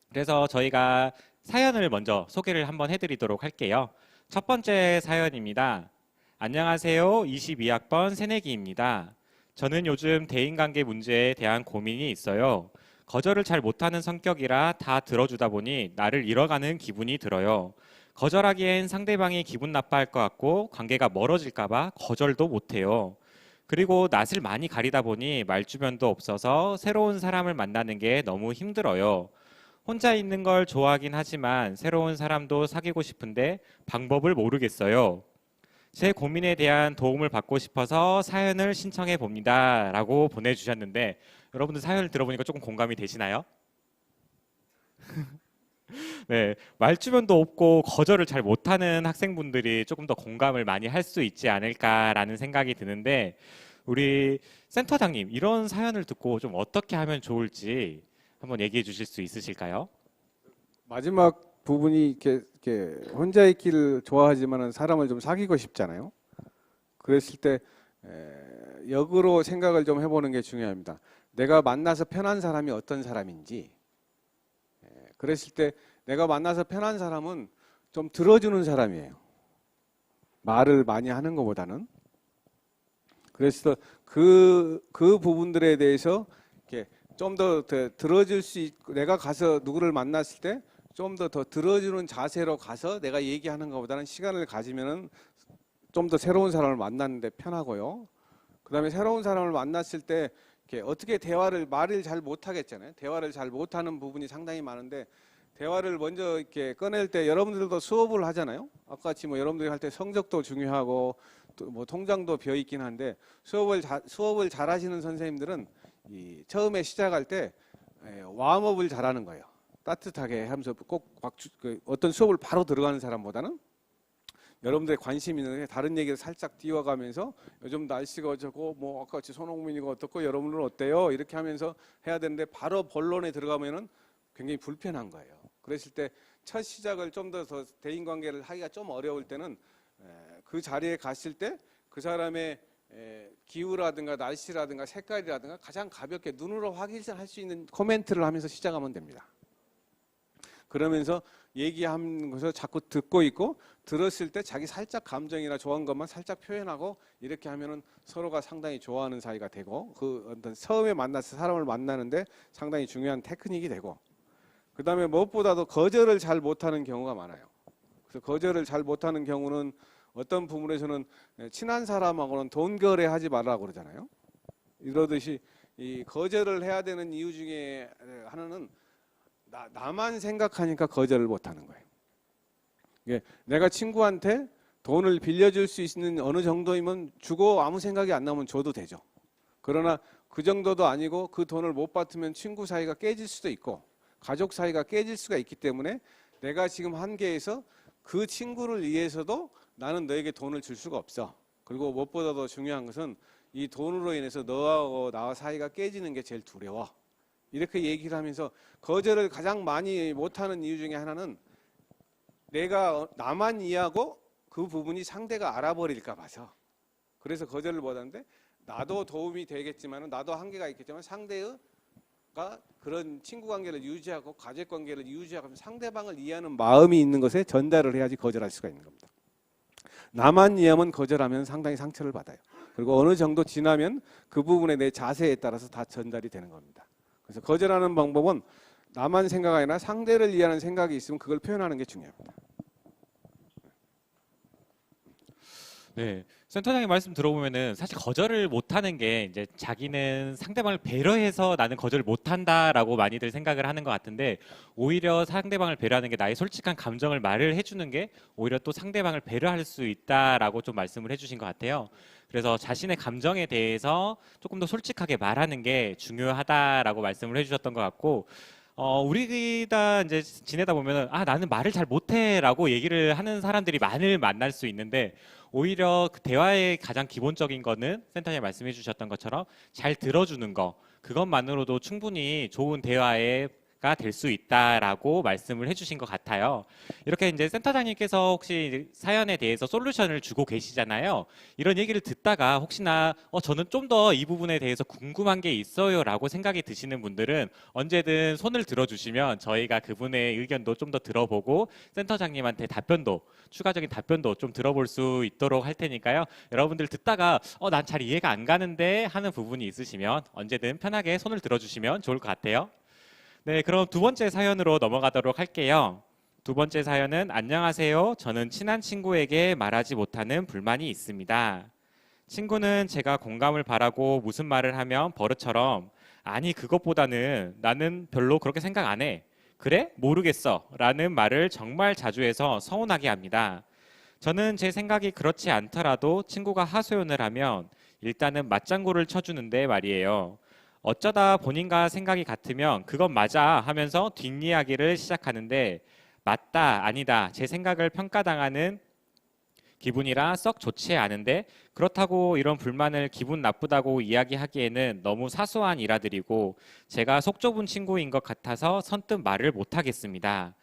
그래서 저희가 사연을 먼저 소개를 한번 해드리도록 할게요. 첫 번째 사연입니다. 안녕하세요. 22학번 새내기입니다. 저는 요즘 대인관계 문제에 대한 고민이 있어요. 거절을 잘 못하는 성격이라 다 들어주다 보니 나를 잃어가는 기분이 들어요. 거절하기엔 상대방이 기분 나빠할 것 같고 관계가 멀어질까 봐 거절도 못해요. 그리고 낯을 많이 가리다 보니 말주변도 없어서 새로운 사람을 만나는 게 너무 힘들어요. 혼자 있는 걸 좋아하긴 하지만 새로운 사람도 사귀고 싶은데 방법을 모르겠어요. 제 고민에 대한 도움을 받고 싶어서 사연을 신청해 봅니다. 라고 보내주셨는데 여러분들 사연을 들어보니까 조금 공감이 되시나요? 네, 말주변도 없고 거절을 잘 못하는 학생분들이 조금 더 공감을 많이 할 수 있지 않을까라는 생각이 드는데 우리 센터장님 이런 사연을 듣고 좀 어떻게 하면 좋을지 한번 얘기해 주실 수 있으실까요? 마지막 부분이 이렇게 혼자 있기를 좋아하지만은 사람을 좀 사귀고 싶잖아요. 그랬을 때 역으로 생각을 좀 해보는 게 중요합니다. 내가 만나서 편한 사람이 어떤 사람인지. 그랬을 때 내가 만나서 편한 사람은 좀 들어주는 사람이에요. 말을 많이 하는 것보다는. 그래서 그 부분들에 대해서 이렇게 좀 더 들어줄 수 있고 내가 가서 누구를 만났을 때 좀 더 들어주는 자세로 가서 내가 얘기하는 것보다는 시간을 가지면은 좀 더 새로운 사람을 만나는데 편하고요. 그다음에 새로운 사람을 만났을 때 이렇게 어떻게 말을 잘 못하겠잖아요. 대화를 잘 못하는 부분이 상당히 많은데 대화를 먼저 이렇게 꺼낼 때 여러분들도 수업을 하잖아요. 아까 같이 뭐 여러분들이 할 때 성적도 중요하고 또 뭐 통장도 비어 있긴 한데 수업을 잘 하시는 선생님들은 처음에 시작할 때 웜업을 잘하는 거예요. 따뜻하게 하면서 꼭 어떤 수업을 바로 들어가는 사람보다는 여러분들의 관심 있는 다른 얘기를 살짝 띄워가면서 요즘 날씨가 어쩌고 뭐 아까 같이 손흥민이가 어떻고 여러분들은 어때요? 이렇게 하면서 해야 되는데 바로 본론에 들어가면은 굉장히 불편한 거예요. 그랬을 때 첫 시작을 좀 더 대인관계를 하기가 좀 어려울 때는 그 자리에 갔을 때 그 사람의 기후라든가 날씨라든가 색깔이라든가 가장 가볍게 눈으로 확인할 수 있는 코멘트를 하면서 시작하면 됩니다. 그러면서 얘기하는 것을 자꾸 듣고 있고 들었을 때 자기 살짝 감정이나 좋아하는 것만 살짝 표현하고 이렇게 하면은 서로가 상당히 좋아하는 사이가 되고 그 어떤 처음에 만나서 사람을 만나는데 상당히 중요한 테크닉이 되고 그다음에 무엇보다도 거절을 잘 못하는 경우가 많아요. 그래서 거절을 잘 못하는 경우는 어떤 부분에서는 친한 사람하고는 돈 거래하지 말라고 그러잖아요. 이러듯이 이 거절을 해야 되는 이유 중에 하나는 나만 생각하니까 거절을 못하는 거예요. 이게 내가 친구한테 돈을 빌려줄 수 있는 어느 정도이면 주고 아무 생각이 안 나면 줘도 되죠. 그러나 그 정도도 아니고 그 돈을 못 받으면 친구 사이가 깨질 수도 있고 가족 사이가 깨질 수가 있기 때문에 내가 지금 한계에서 그 친구를 위해서도 나는 너에게 돈을 줄 수가 없어. 그리고 무엇보다도 중요한 것은 이 돈으로 인해서 너하고 나와 사이가 깨지는 게 제일 두려워. 이렇게 얘기를 하면서 거절을 가장 많이 못하는 이유 중에 하나는 내가 나만 이해하고 그 부분이 상대가 알아버릴까 봐서 그래서 거절을 못하는데 나도 도움이 되겠지만 나도 한계가 있겠지만 상대가 그런 친구 관계를 유지하고 가족 관계를 유지하고 상대방을 이해하는 마음이 있는 것에 전달을 해야지 거절할 수가 있는 겁니다. 나만 이해하면 거절하면 상당히 상처를 받아요. 그리고 어느 정도 지나면 그 부분에 내 자세에 따라서 다 전달이 되는 겁니다. 그래서 거절하는 방법은 나만 생각 아니라 상대를 이해하는 생각이 있으면 그걸 표현하는 게 중요합니다. 네, 센터장님 말씀 들어보면은 사실 거절을 못하는 게 이제 자기는 상대방을 배려해서 나는 거절을 못한다라고 많이들 생각을 하는 것 같은데 오히려 상대방을 배려하는 게 나의 솔직한 감정을 말을 해주는 게 오히려 또 상대방을 배려할 수 있다라고 좀 말씀을 해주신 것 같아요. 그래서 자신의 감정에 대해서 조금 더 솔직하게 말하는 게 중요하다라고 말씀을 해주셨던 것 같고. 우리가 이제 지내다 보면은 나는 말을 잘 못해라고 얘기를 하는 사람들이 많이 만날 수 있는데 오히려 그 대화의 가장 기본적인 거는 센터장님 말씀해 주셨던 것처럼 잘 들어주는 거 그것만으로도 충분히 좋은 대화가 될 수 있다라고 말씀을 해주신 것 같아요. 이렇게 이제 센터장님께서 혹시 사연에 대해서 솔루션을 주고 계시잖아요. 이런 얘기를 듣다가 혹시나 저는 좀 더 이 부분에 대해서 궁금한 게 있어요라고 생각이 드시는 분들은 언제든 손을 들어주시면 저희가 그분의 의견도 좀 더 들어보고 센터장님한테 추가적인 답변도 좀 들어볼 수 있도록 할 테니까요. 여러분들 듣다가 난 잘 이해가 안 가는데 하는 부분이 있으시면 언제든 편하게 손을 들어주시면 좋을 것 같아요. 네, 그럼 두 번째 사연으로 넘어가도록 할게요. 두 번째 사연은 안녕하세요. 저는 친한 친구에게 말하지 못하는 불만이 있습니다. 친구는 제가 공감을 바라고 무슨 말을 하면 버릇처럼 아니 그것보다는 나는 별로 그렇게 생각 안 해. 그래? 모르겠어. 라는 말을 정말 자주 해서 서운하게 합니다. 저는 제 생각이 그렇지 않더라도 친구가 하소연을 하면 일단은 맞장구를 쳐주는데 말이에요. 어쩌다 본인과 생각이 같으면 그건 맞아 하면서 뒷이야기를 시작하는데 맞다 아니다 제 생각을 평가당하는 기분이라 썩 좋지 않은데 그렇다고 이런 불만을 기분 나쁘다고 이야기하기에는 너무 사소한 일화들이고 제가 속 좁은 친구인 것 같아서 선뜻 말을 못하겠습니다.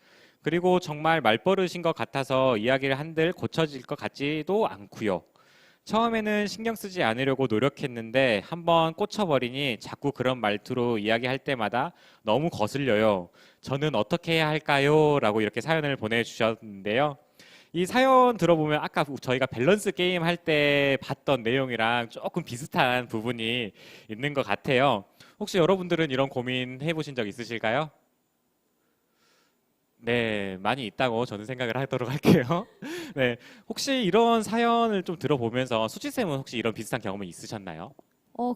그리고 정말 말버릇인 것 같아서 이야기를 한들 고쳐질 것 같지도 않고요. 처음에는 신경 쓰지 않으려고 노력했는데 한번 꽂혀버리니 자꾸 그런 말투로 이야기할 때마다 너무 거슬려요. 저는 어떻게 해야 할까요? 라고 이렇게 사연을 보내주셨는데요. 이 사연 들어보면 아까 저희가 밸런스 게임 할 때 봤던 내용이랑 조금 비슷한 부분이 있는 것 같아요. 혹시 여러분들은 이런 고민 해보신 적 있으실까요? 네, 많이 있다고 저는 생각을 하도록 할게요. 네, 혹시 이런 사연을 좀 들어보면서 수지쌤은 혹시 이런 비슷한 경험은 있으셨나요?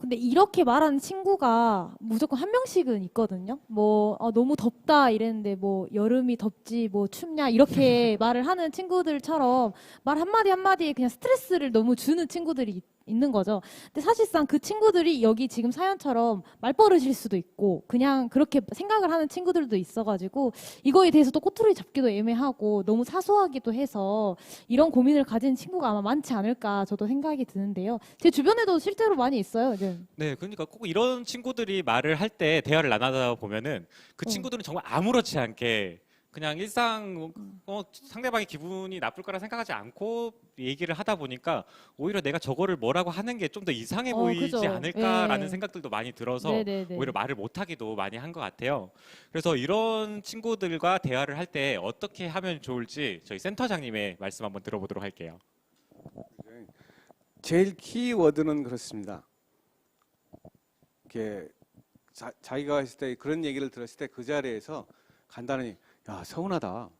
근데 이렇게 말하는 친구가 무조건 한 명씩은 있거든요. 너무 덥다 이랬는데 여름이 덥지 춥냐 이렇게 말을 하는 친구들처럼 말 한마디 한마디에 그냥 스트레스를 너무 주는 친구들이 있는 거죠. 근데 사실상 그 친구들이 여기 지금 사연처럼 말버릇일 수도 있고 그냥 그렇게 생각을 하는 친구들도 있어가지고 이거에 대해서 또 꼬투리 잡기도 애매하고 너무 사소하기도 해서 이런 고민을 가진 친구가 아마 많지 않을까 저도 생각이 드는데요. 제 주변에도 실제로 많이 있어요. 네, 그러니까 꼭 이런 친구들이 말을 할 때 대화를 나누다 보면은 그 친구들은 정말 아무렇지 않게 그냥 일상 상대방이 기분이 나쁠 거라 생각하지 않고 얘기를 하다 보니까 오히려 내가 저거를 뭐라고 하는 게 좀 더 이상해 보이지 그죠. 않을까라는 예. 생각들도 많이 들어서 네네네. 오히려 말을 못하기도 많이 한 것 같아요. 그래서 이런 친구들과 대화를 할 때 어떻게 하면 좋을지 저희 센터장님의 말씀 한번 들어보도록 할게요. 제일 키워드는 그렇습니다. 이렇게 자기가 했을 때 그런 얘기를 들었을 때 그 자리에서 간단히 야 서운하다.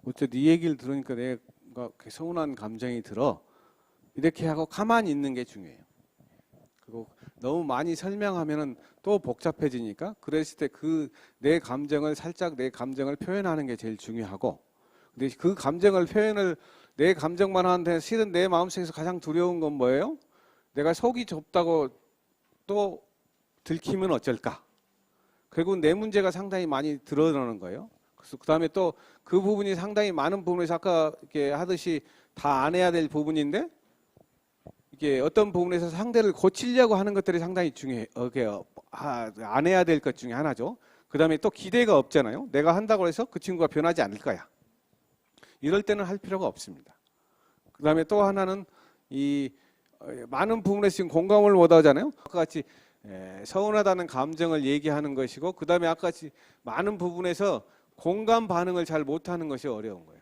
어째 네 얘기를 들으니까 내가 서운한 감정이 들어. 이렇게 하고 가만히 있는 게 중요해요. 그리고 너무 많이 설명하면은 또 복잡해지니까 그랬을 때 그 내 감정을 살짝 내 감정을 표현하는 게 제일 중요하고 근데 그 감정을 표현을 내 감정만 하는데 실은 내 마음속에서 가장 두려운 건 뭐예요? 내가 속이 좁다고 또 들키면 어쩔까? 결국 내 문제가 상당히 많이 드러나는 거예요. 그래서 그 다음에 또 그 부분이 상당히 많은 부분에서 아까 이렇게 하듯이 다 안 해야 될 부분인데 이게 어떤 부분에서 상대를 고치려고 하는 것들이 상당히 중요해요. 안 해야 될 것 중에 하나죠. 그 다음에 또 기대가 없잖아요. 내가 한다고 해서 그 친구가 변하지 않을 거야. 이럴 때는 할 필요가 없습니다. 그 다음에 또 하나는 이 많은 부분에서 지금 공감을 못 하잖아요. 아까 같이 서운하다는 감정을 얘기하는 것이고 그 다음에 아까 같이 많은 부분에서 공감 반응을 잘 못하는 것이 어려운 거예요.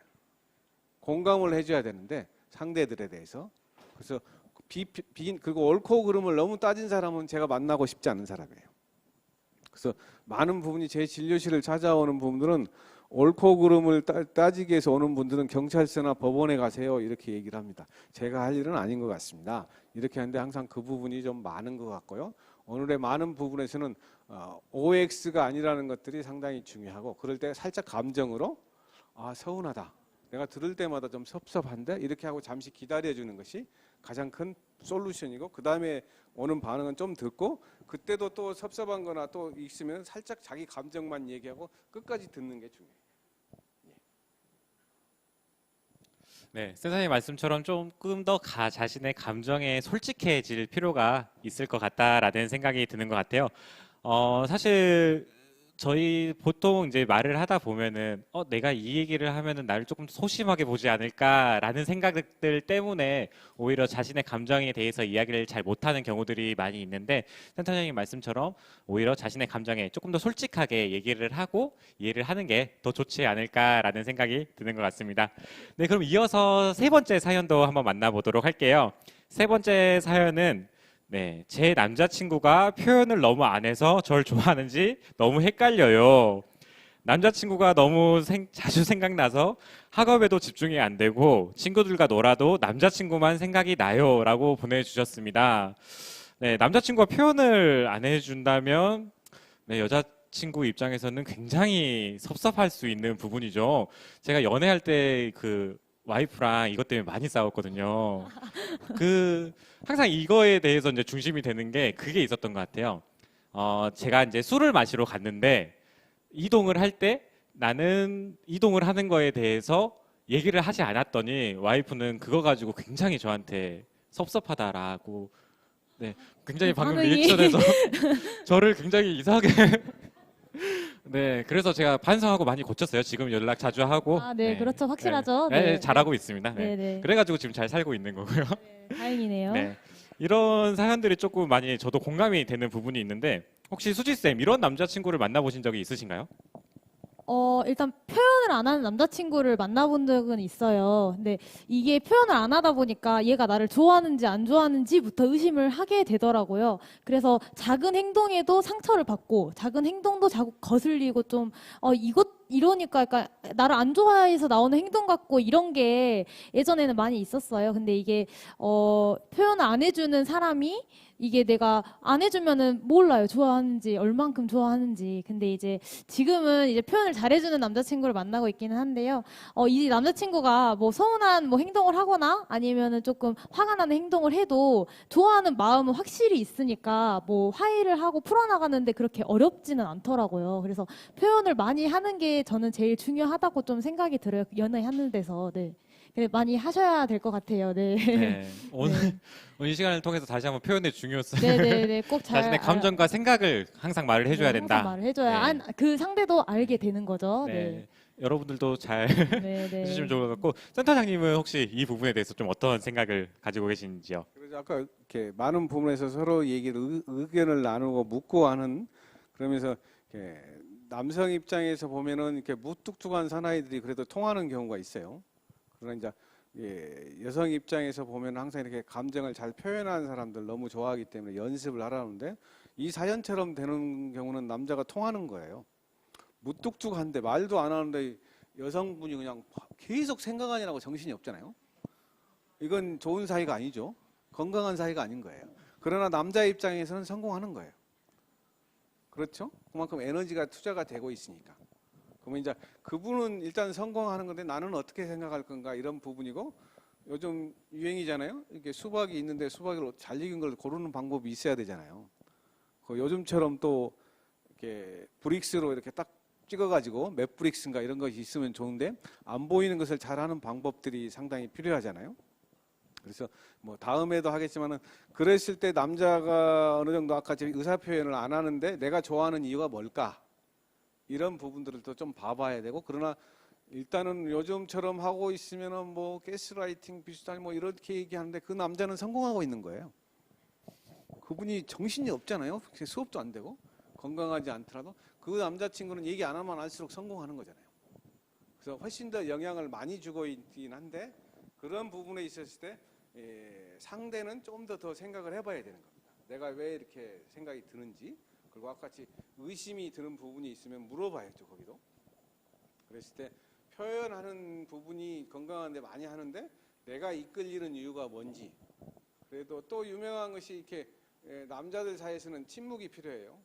공감을 해줘야 되는데 상대들에 대해서. 그래서 그리고 옳고 그름을 너무 따진 사람은 제가 만나고 싶지 않은 사람이에요. 그래서 많은 부분이 제 진료실을 찾아오는 분들은 옳고 그름을 따지기 위해서 오는 분들은 경찰서나 법원에 가세요 이렇게 얘기를 합니다. 제가 할 일은 아닌 것 같습니다. 이렇게 하는데 항상 그 부분이 좀 많은 것 같고요. 오늘의 많은 부분에서는 OX가 아니라는 것들이 상당히 중요하고 그럴 때 살짝 감정으로 서운하다. 내가 들을 때마다 좀 섭섭한데 이렇게 하고 잠시 기다려주는 것이 가장 큰 솔루션이고 그 다음에 오는 반응은 좀 듣고 그때도 또 섭섭한 거나 또 있으면 살짝 자기 감정만 얘기하고 끝까지 듣는 게 중요해요. 네, 센터장님 말씀처럼 조금 더 자신의 감정에 솔직해질 필요가 있을 것 같다라는 생각이 드는 것 같아요. 사실 저희 보통 이제 말을 하다 보면은 내가 이 얘기를 하면은 나를 조금 소심하게 보지 않을까라는 생각들 때문에 오히려 자신의 감정에 대해서 이야기를 잘 못하는 경우들이 많이 있는데 센터장님 말씀처럼 오히려 자신의 감정에 조금 더 솔직하게 얘기를 하고 이해를 하는 게 더 좋지 않을까라는 생각이 드는 것 같습니다. 네, 그럼 이어서 세 번째 사연도 한번 만나보도록 할게요. 세 번째 사연은 네, 제 남자친구가 표현을 너무 안 해서 절 좋아하는지 너무 헷갈려요. 남자친구가 너무 자주 생각나서 학업에도 집중이 안 되고 친구들과 놀아도 남자친구만 생각이 나요 라고 보내주셨습니다. 네, 남자친구가 표현을 안 해준다면 네, 여자친구 입장에서는 굉장히 섭섭할 수 있는 부분이죠. 제가 연애할 때 와이프랑 이것 때문에 많이 싸웠거든요. 항상 이거에 대해서 이제 중심이 되는 게 그게 있었던 것 같아요. 제가 이제 술을 마시러 갔는데 이동을 할 때 나는 이동을 하는 거에 대해서 얘기를 하지 않았더니 와이프는 그거 가지고 굉장히 저한테 섭섭하다라고 네, 굉장히 방금 반응이. 리액션에서 저를 굉장히 이상하게 네, 그래서 제가 반성하고 많이 고쳤어요. 지금 연락 자주 하고. 네, 그렇죠. 확실하죠. 네, 네. 잘하고 있습니다. 네. 네. 그래가지고 지금 잘 살고 있는 거고요. 다행이네요. 네, 이런 사연들이 조금 많이 저도 공감이 되는 부분이 있는데 혹시 수지 쌤 이런 남자친구를 만나보신 적이 있으신가요? 일단 표현을 안 하는 남자친구를 만나본 적은 있어요. 근데 이게 표현을 안 하다 보니까 얘가 나를 좋아하는지 안 좋아하는지부터 의심을 하게 되더라고요. 그래서 작은 행동에도 상처를 받고 작은 행동도 자꾸 거슬리고 좀 이러니까 약간 나를 안 좋아해서 나오는 행동 같고 이런 게 예전에는 많이 있었어요. 근데 이게 표현을 안 해주는 사람이 이게 내가 안 해주면은 몰라요. 좋아하는지 얼만큼 좋아하는지. 근데 이제 지금은 이제 표현을 잘해주는 남자친구를 만나고 있기는 한데요. 이 남자친구가 뭐 서운한 뭐 행동을 하거나 아니면은 조금 화가 나는 행동을 해도 좋아하는 마음은 확실히 있으니까 뭐 화해를 하고 풀어나가는데 그렇게 어렵지는 않더라고요. 그래서 표현을 많이 하는 게 저는 제일 중요하다고 좀 생각이 들어요. 연애하는 데서. 네. 네, 많이 하셔야 될 것 같아요. 네. 네. 오늘 이 시간을 통해서 다시 한번 표현의 중요성을 네네네. 꼭 잘 자신의 감정과 생각을 항상 말을 해줘야 된다. 항상 말을 해줘야 네. 그 상대도 알게 되는 거죠. 네. 네. 여러분들도 잘 네. 네. 해주시면 좋을 것 같고 센터장님은 혹시 이 부분에 대해서 좀 어떤 생각을 가지고 계신지요? 그래서 아까 이렇게 많은 부분에서 서로 얘기를 의견을 나누고 묻고 하는 그러면서 이렇게 남성 입장에서 보면은 이렇게 무뚝뚝한 사나이들이 그래도 통하는 경우가 있어요. 그러나 이제 여성 입장에서 보면 항상 이렇게 감정을 잘 표현하는 사람들 너무 좋아하기 때문에 연습을 하라는데 이 사연처럼 되는 경우는 남자가 통하는 거예요. 무뚝뚝한데 말도 안 하는데 여성분이 그냥 계속 생각하느라고 정신이 없잖아요. 이건 좋은 사이가 아니죠. 건강한 사이가 아닌 거예요. 그러나 남자 입장에서는 성공하는 거예요. 그렇죠? 그만큼 에너지가 투자가 되고 있으니까. 그러면 이제 그분은 일단 성공하는 건데 나는 어떻게 생각할 건가 이런 부분이고 요즘 유행이잖아요. 이렇게 수박이 있는데 수박을 잘 익은 걸 고르는 방법이 있어야 되잖아요. 그 요즘처럼 또 이렇게 브릭스로 이렇게 딱 찍어가지고 몇 브릭스인가 이런 것이 있으면 좋은데 안 보이는 것을 잘하는 방법들이 상당히 필요하잖아요. 그래서 뭐 다음에도 하겠지만은 그랬을 때 남자가 어느 정도 아까 제가 의사 표현을 안 하는데 내가 좋아하는 이유가 뭘까? 이런 부분들을 또 좀 봐봐야 되고 그러나 일단은 요즘처럼 하고 있으면은 뭐 가스라이팅 비슷한 뭐 이렇게 얘기하는데 그 남자는 성공하고 있는 거예요. 그분이 정신이 없잖아요. 수업도 안 되고 건강하지 않더라도 그 남자친구는 얘기 안 하면 할수록 성공하는 거잖아요. 그래서 훨씬 더 영향을 많이 주고 있긴 한데 그런 부분에 있었을 때 상대는 좀 더 생각을 해봐야 되는 겁니다. 내가 왜 이렇게 생각이 드는지 그리고 아까 같이 의심이 드는 부분이 있으면 물어봐야죠. 거기도. 그랬을 때 표현하는 부분이 건강한데 많이 하는데 내가 이끌리는 이유가 뭔지 그래도 또 유명한 것이 이렇게 남자들 사이에서는 침묵이 필요해요.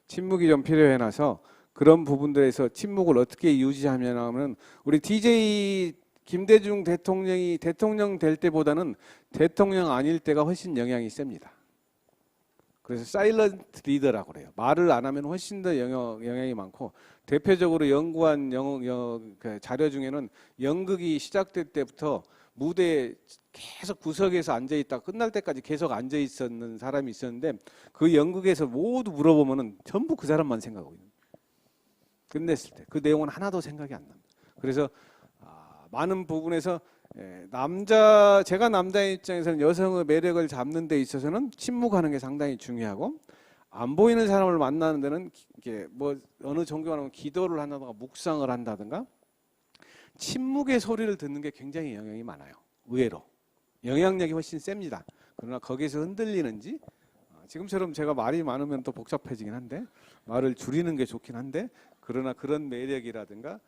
침묵이 좀 필요해놔서 그런 부분들에서 침묵을 어떻게 유지하냐면 우리 DJ 김대중 대통령이 대통령 될 때보다는 대통령 아닐 때가 훨씬 영향이 셉니다. 그래서 사일런트 리더라고 그래요. 말을 안 하면 훨씬 더 영향이 많고 대표적으로 연구한 그 자료 중에는 연극이 시작될 때부터 무대에 계속 구석에서 앉아있다 끝날 때까지 계속 앉아있었는 사람이 있었는데 그 연극에서 모두 물어보면은 전부 그 사람만 생각하고 있는 거예요. 끝냈을 때 그 내용은 하나도 생각이 안 납니다. 그래서 많은 부분에서 제가 남자의 입장에서는 여성의 매력을 잡는 데 있어서는 침묵하는 게 상당히 중요하고 안 보이는 사람을 만나는 데는 이게 뭐 어느 종교가 나면 기도를 한다든가 묵상을 한다든가 침묵의 소리를 듣는 게 굉장히 영향이 많아요. 의외로 영향력이 훨씬 셉니다. 그러나 거기서 흔들리는지 지금처럼 제가 말이 많으면 또 복잡해지긴 한데 말을 줄이는 게 좋긴 한데 그러나 그런 매력이라든가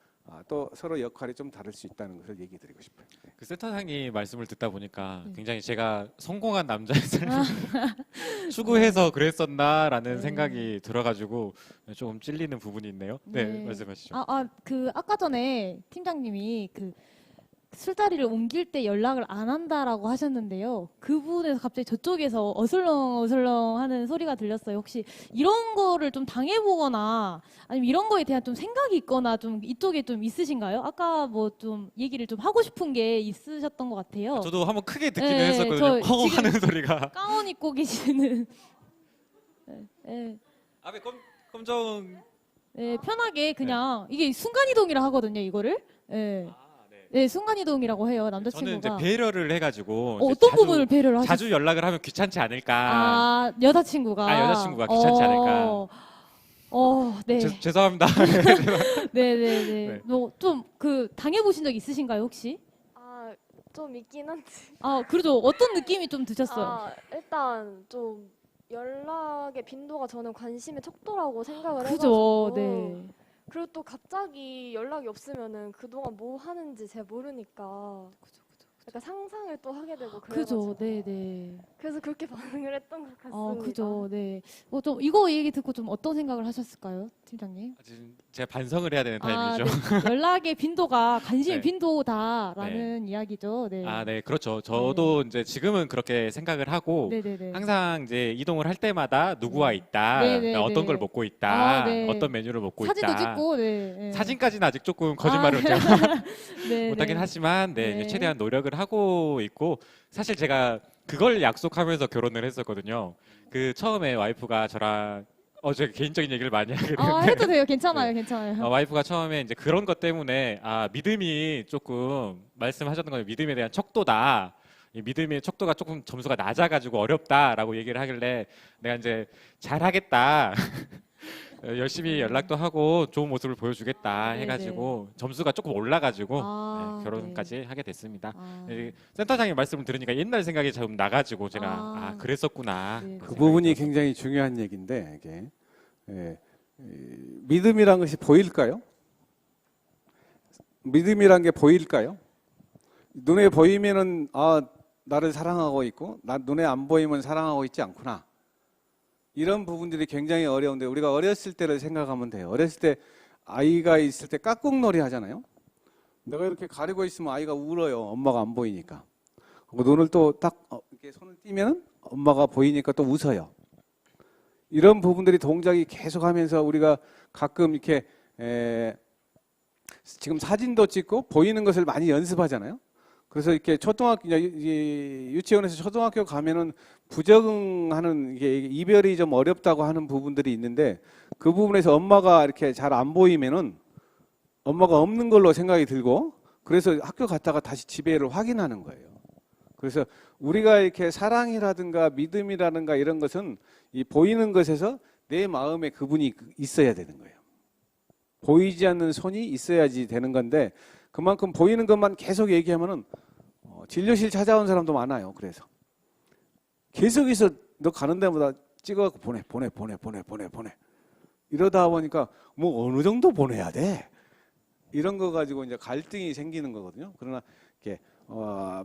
또 서로 역할이 좀 다를 수 있다는 것을 얘기 드리고 싶어요. 그 센터장님 말씀을 듣다 보니까 네. 굉장히 제가 성공한 남자의 삶을 추구해서 그랬었나라는 네. 생각이 들어가지고 조금 찔리는 부분이 있네요. 네, 네. 말씀하시죠. 그 아까 전에 팀장님이 그 술자리를 옮길 때 연락을 안 한다라고 하셨는데요. 그 부분에서 갑자기 저쪽에서 어슬렁어슬렁 하는 소리가 들렸어요. 혹시 이런 거를 좀 당해보거나 아니면 이런 거에 대한 좀 생각이 있거나 좀 이쪽에 좀 있으신가요? 아까 뭐 좀 얘기를 좀 하고 싶은 게 있으셨던 것 같아요. 저도 한번 크게 듣기는 네, 했었거든요. 저 허 지금 하는 소리가. 가운 입고 계시는 네, 아베 검정. 네, 편하게 그냥 이게 순간이동이라 하거든요. 이거를. 네. 네, 순간이동이라고 해요. 저는 이제 남자친구가. 배려를 해가지고 이제 어떤 부분을 배려를 하셨어요? 자주 연락을 하면 귀찮지 않을까. 여자친구가. 여자친구가 귀찮지 않을까. 네. 죄송합니다. 네네네. 네. 뭐 좀 그 당해보신 적 있으신가요 혹시? 좀 있긴 한데. 그래도 어떤 느낌이 좀 드셨어요? 일단 좀 연락의 빈도가 저는 관심의 척도라고 생각을 그죠, 해가지고. 네. 그리고 또 갑자기 연락이 없으면은 그동안 뭐 하는지 잘 모르니까. 약간 상상을 또 하게 되고 그죠, 그래가지고 네, 네. 그래서 그렇게 반응을 했던 것 같습니다. 그죠, 네. 뭐 좀 이거 얘기 듣고 좀 어떤 생각을 하셨을까요, 팀장님? 지금 제가 반성을 해야 되는 타임이죠. 네. 연락의 빈도가 관심의 네. 빈도다라는 이야기죠. 네. 아, 네, 그렇죠. 저도 이제 지금은 그렇게 생각을 하고 네, 네, 네. 항상 이제 이동을 할 때마다 누구와 있다, 네, 네, 어떤 네. 걸 먹고 있다, 네. 어떤 메뉴를 먹고 사진도 있다. 찍고, 네. 네. 사진까지는 아직 조금 거짓말을 제가 네, 못하긴 네. 하지만 네, 네. 이제 최대한 노력을 하고 있고 사실 제가 그걸 약속하면서 결혼을 했었거든요. 그 처음에 와이프가 저랑 제가 개인적인 얘기를 많이 하게 되는데 해도 돼요. 괜찮아요, 괜찮아요. 와이프가 처음에 이제 그런 것 때문에 믿음이 조금 말씀하셨던 건 믿음에 대한 척도다. 이 믿음의 척도가 조금 점수가 낮아가지고 어렵다라고 얘기를 하길래 내가 이제 잘하겠다. 열심히 연락도 하고 좋은 모습을 보여주겠다 네, 해가지고 점수가 조금 올라가지고 아, 결혼까지 하게 됐습니다. 아. 센터장님 말씀을 들으니까 옛날 생각이 좀 나가지고 제가 아. 그랬었구나. 네. 그 부분이 굉장히 중요한 얘기인데 이게 믿음이란 것이 보일까요? 믿음이란 게 보일까요? 눈에 보이면은 나를 사랑하고 있고 눈에 안 보이면 사랑하고 있지 않구나. 이런 부분들이 굉장히 어려운데 우리가 어렸을 때를 생각하면 돼요. 어렸을 때 아이가 있을 때 깍꿍놀이 하잖아요. 내가 이렇게 가리고 있으면 아이가 울어요. 엄마가 안 보이니까. 눈을 또 딱 이렇게 손을 띄면 엄마가 보이니까 또 웃어요. 이런 부분들이 동작이 계속하면서 우리가 가끔 이렇게 지금 사진도 찍고 보이는 것을 많이 연습하잖아요. 그래서 이렇게 유치원에서 초등학교 가면은 부적응하는 이게 이별이 좀 어렵다고 하는 부분들이 있는데 그 부분에서 엄마가 이렇게 잘 안 보이면은 엄마가 없는 걸로 생각이 들고 그래서 학교 갔다가 다시 집에를 확인하는 거예요. 그래서 우리가 이렇게 사랑이라든가 믿음이라든가 이런 것은 이 보이는 것에서 내 마음에 그분이 있어야 되는 거예요. 보이지 않는 손이 있어야지 되는 건데 그만큼 보이는 것만 계속 얘기하면은 진료실 찾아온 사람도 많아요. 그래서 계속해서 너 가는 데마다 찍어갖고 보내 이러다 보니까 뭐 어느 정도 보내야 돼 이런 거 가지고 이제 갈등이 생기는 거거든요. 그러나 이렇게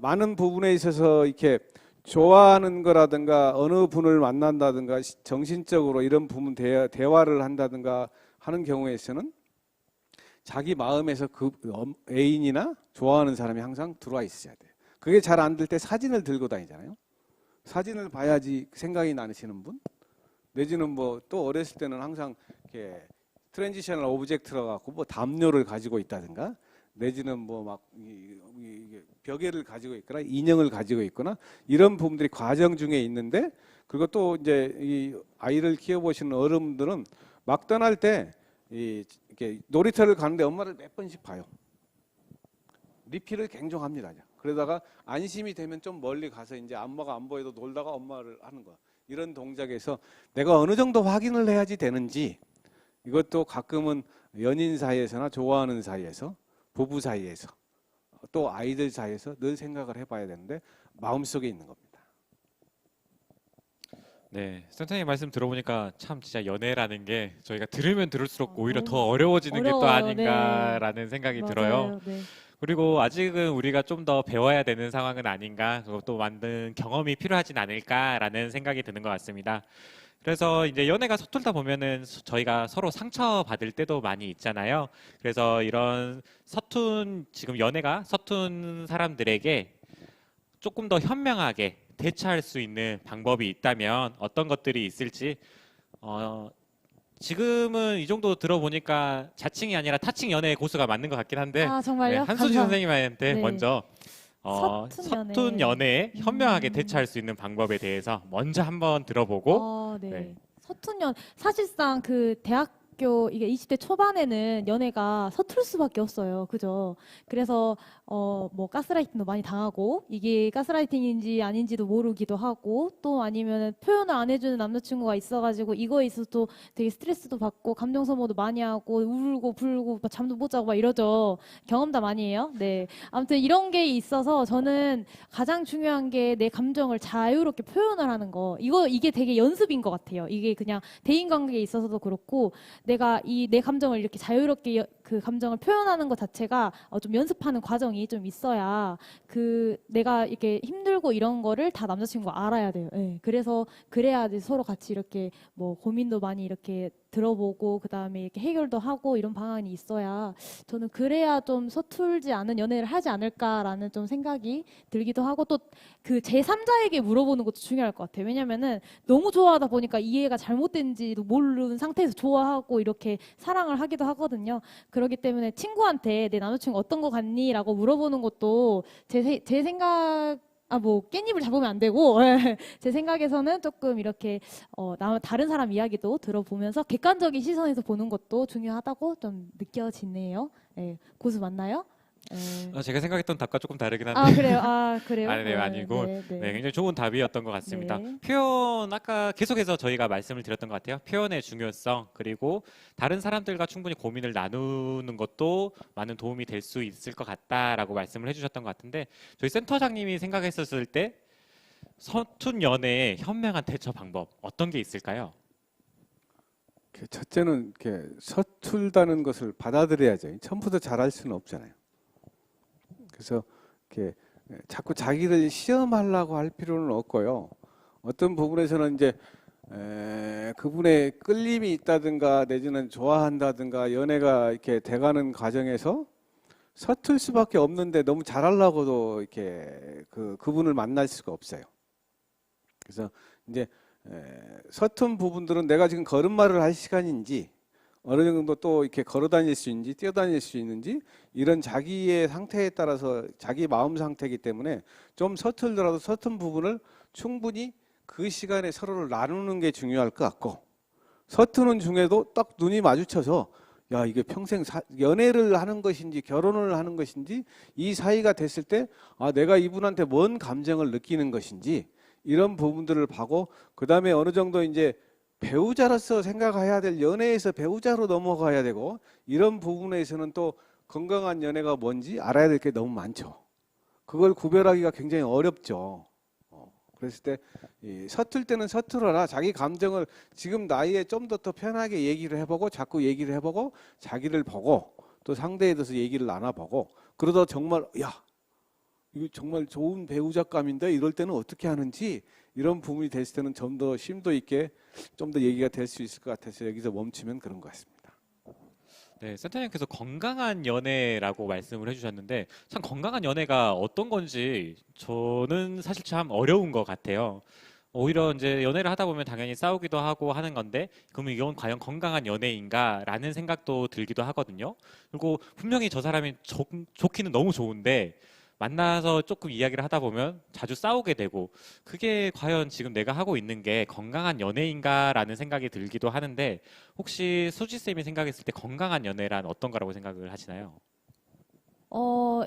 많은 부분에 있어서 이렇게 좋아하는 거라든가 어느 분을 만난다든가 정신적으로 이런 부분 대화를 한다든가 하는 경우에서는 자기 마음에서 그 애인이나 좋아하는 사람이 항상 들어와 있어야 돼요. 그게 잘 안 될 때 사진을 들고 다니잖아요. 사진을 봐야지 생각이 나시는 분, 내지는 뭐 또 어렸을 때는 항상 이렇게 트랜지셔널 오브젝트라 갖고 뭐 담요를 가지고 있다든가, 내지는 뭐 막 벽에를 가지고 있거나 인형을 가지고 있거나 이런 부분들이 과정 중에 있는데, 그리고 또 이제 이 아이를 키워보시는 어른들은 막 떠날 때 이렇게 놀이터를 가는데 엄마를 몇 번씩 봐요. 리필을 굉장합니다. 그러다가 안심이 되면 좀 멀리 가서 이제 엄마가 안 보여도 놀다가 엄마를 하는 거. 이런 동작에서 내가 어느 정도 확인을 해야지 되는지, 이것도 가끔은 연인 사이에서나 좋아하는 사이에서, 부부 사이에서, 또 아이들 사이에서 늘 생각을 해봐야 되는데 마음속에 있는 겁니다. 네, 센터님 말씀 들어보니까 참 진짜 연애라는 게 저희가 들으면 들을수록 오히려 더 어려워지는 게 또 어려워요. 아닌가라는 생각이 들어요. 맞아요. 네. 그리고 아직은 우리가 좀 더 배워야 되는 상황은 아닌가, 또 많은 경험이 필요하진 않을까라는 생각이 드는 것 같습니다. 그래서 이제 연애가 서툴다 보면은 저희가 서로 상처 받을 때도 많이 있잖아요. 그래서 이런 지금 연애가 서툰 사람들에게 조금 더 현명하게 대처할 수 있는 방법이 있다면 어떤 것들이 있을지, 지금은 이 정도 들어보니까 자칭이 아니라 타칭 연애의 고수가 맞는 것 같긴 한데, 아, 정말요? 한수지 선생님한테 네. 먼저 서툰 연애에 현명하게 대처할 수 있는 방법에 대해서 먼저 한번 들어보고, 네. 네. 서툰 사실상 그 대학교 이게 20대 초반에는 연애가 서툴 수밖에 없어요. 그죠? 그래서 뭐 가스라이팅도 많이 당하고, 이게 가스라이팅인지 아닌지도 모르기도 하고, 또 아니면 표현을 안 해주는 남자친구가 있어가지고 이거에 있어서 또 되게 스트레스도 받고 감정 소모도 많이 하고 울고 불고 막 잠도 못 자고 막 이러죠. 경험 다 많이 해요. 네. 아무튼 이런 게 있어서 저는 가장 중요한 게 내 감정을 자유롭게 표현을 하는 거. 이게 되게 연습인 것 같아요. 이게 그냥 대인 관계에 있어서도 그렇고, 내가 이 내 감정을 이렇게 자유롭게 그 감정을 표현하는 것 자체가 좀 연습하는 과정이 좀 있어야 그 내가 이렇게 힘들고 이런 거를 다 남자친구가 알아야 돼요. 예. 그래서 그래야 이제 서로 같이 이렇게 뭐 고민도 많이 이렇게 들어보고 그다음에 이렇게 해결도 하고 이런 방안이 있어야 저는 그래야 좀 서툴지 않은 연애를 하지 않을까라는 좀 생각이 들기도 하고 또 그 제3자에게 물어보는 것도 중요할 것 같아요. 왜냐면은 너무 좋아하다 보니까 이해가 잘못된지도 모르는 상태에서 좋아하고 이렇게 사랑을 하기도 하거든요. 그렇기 때문에 친구한테 내 남자친구 어떤 거 같니? 라고 물어보는 것도 제 생각 뭐 깻잎을 잡으면 안 되고 제 생각에서는 조금 이렇게 다른 사람 이야기도 들어보면서 객관적인 시선에서 보는 것도 중요하다고 좀 느껴지네요. 예, 고수 맞나요? 예. 제가 생각했던 답과 조금 다르긴 한데. 아 그래요? 아 그래요? 네, 아니고 네, 네. 네, 굉장히 좋은 답이었던 것 같습니다. 네. 표현 아까 계속해서 저희가 말씀을 드렸던 것 같아요. 표현의 중요성 그리고 다른 사람들과 충분히 고민을 나누는 것도 많은 도움이 될 수 있을 것 같다라고 말씀을 해주셨던 것 같은데 저희 센터장님이 생각했었을 때 서툰 연애의 현명한 대처 방법 어떤 게 있을까요? 첫째는 이렇게 서툴다는 것을 받아들여야죠. 처음부터 잘할 수는 없잖아요. 그래서 이렇게 자꾸 자기를 시험하려고 할 필요는 없고요. 어떤 부분에서는 이제 그분의 끌림이 있다든가 내지는 좋아한다든가 연애가 이렇게 돼가는 과정에서 서툴 수밖에 없는데 너무 잘하려고도 이렇게 그분을 만날 수가 없어요. 그래서 이제 서툰 부분들은 내가 지금 걸음마를 할 시간인지 어느 정도 또 이렇게 걸어 다닐 수 있는지 뛰어다닐 수 있는지 이런 자기의 상태에 따라서 자기 마음 상태이기 때문에 좀 서툴더라도 서툰 부분을 충분히 그 시간에 서로를 나누는 게 중요할 것 같고 서투는 중에도 딱 눈이 마주쳐서 야 이게 평생 연애를 하는 것인지 결혼을 하는 것인지 이 사이가 됐을 때 내가 이분한테 뭔 감정을 느끼는 것인지 이런 부분들을 봐고 그 다음에 어느 정도 이제 배우자로서 생각해야 될 연애에서 배우자로 넘어가야 되고 이런 부분에서는 또 건강한 연애가 뭔지 알아야 될 게 너무 많죠. 그걸 구별하기가 굉장히 어렵죠. 그랬을 때 서툴 때는 서툴어라. 자기 감정을 지금 나이에 좀 더 편하게 얘기를 해보고 자꾸 얘기를 해보고 자기를 보고 또 상대에 대해서 얘기를 나눠보고 그러다 정말 야 이거 정말 좋은 배우자감인데 이럴 때는 어떻게 하는지 이런 부분이 됐을 때는 좀 더 심도 있게 좀 더 얘기가 될 수 있을 것 같아서 여기서 멈추면 그런 것 같습니다. 네, 센터장님께서 건강한 연애라고 말씀을 해주셨는데 참 건강한 연애가 어떤 건지 저는 사실 참 어려운 것 같아요. 오히려 이제 연애를 하다 보면 당연히 싸우기도 하고 하는 건데 그러면 이건 과연 건강한 연애인가라는 생각도 들기도 하거든요. 그리고 분명히 저 사람이 좋기는 너무 좋은데 만나서 조금 이야기를 하다 보면 자주 싸우게 되고 그게 과연 지금 내가 하고 있는 게 건강한 연애인가라는 생각이 들기도 하는데 혹시 수지쌤이 생각했을 때 건강한 연애란 어떤 거라고 생각을 하시나요?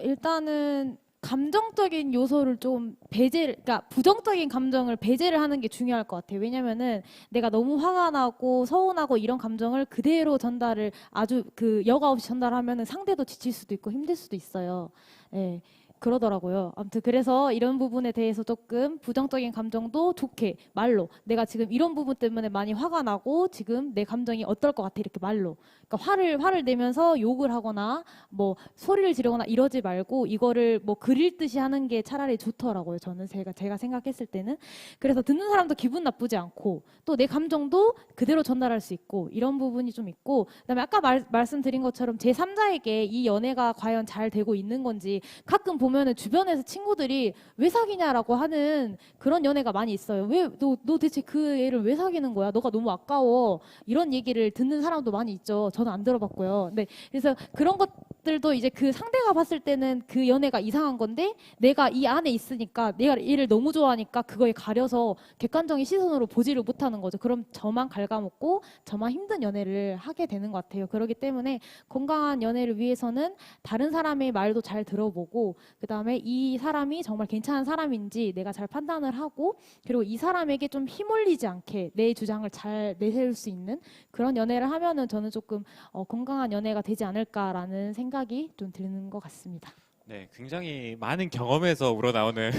일단은 감정적인 요소를 좀 그러니까 부정적인 감정을 배제를 하는 게 중요할 것 같아요. 왜냐면은 내가 너무 화가 나고 서운하고 이런 감정을 그대로 전달을 아주 여과 없이 전달하면은 상대도 지칠 수도 있고 힘들 수도 있어요. 예. 그러더라고요. 아무튼 그래서 이런 부분에 대해서 조금 부정적인 감정도 좋게 말로 내가 지금 이런 부분 때문에 많이 화가 나고 지금 내 감정이 어떨 것 같아 이렇게 말로 그러니까 화를 내면서 욕을 하거나 뭐 소리를 지르거나 이러지 말고 이거를 뭐 그릴 듯이 하는 게 차라리 좋더라고요. 저는 제가 생각했을 때는 그래서 듣는 사람도 기분 나쁘지 않고 또 내 감정도 그대로 전달할 수 있고 이런 부분이 좀 있고 그다음에 아까 말씀드린 것처럼 제3자에게 이 연애가 과연 잘 되고 있는 건지 가끔 보면은 주변에서 친구들이 왜 사귀냐라고 하는 그런 연애가 많이 있어요. 왜 너 대체 그 애를 왜 사귀는 거야? 너가 너무 아까워. 이런 얘기를 듣는 사람도 많이 있죠. 저는 안 들어봤고요. 네, 그래서 그런 것들도 이제 그 상대가 봤을 때는 그 연애가 이상한 건데 내가 이 안에 있으니까 내가 얘를 너무 좋아하니까 그거에 가려서 객관적인 시선으로 보지를 못하는 거죠. 그럼 저만 갉아먹고 저만 힘든 연애를 하게 되는 것 같아요. 그렇기 때문에 건강한 연애를 위해서는 다른 사람의 말도 잘 들어보고 그다음에 이 사람이 정말 괜찮은 사람인지 내가 잘 판단을 하고 그리고 이 사람에게 좀 휘몰리지 않게 내 주장을 잘 내세울 수 있는 그런 연애를 하면은 저는 조금 건강한 연애가 되지 않을까라는 생각이 좀 드는 것 같습니다. 네, 굉장히 많은 경험에서 우러나오는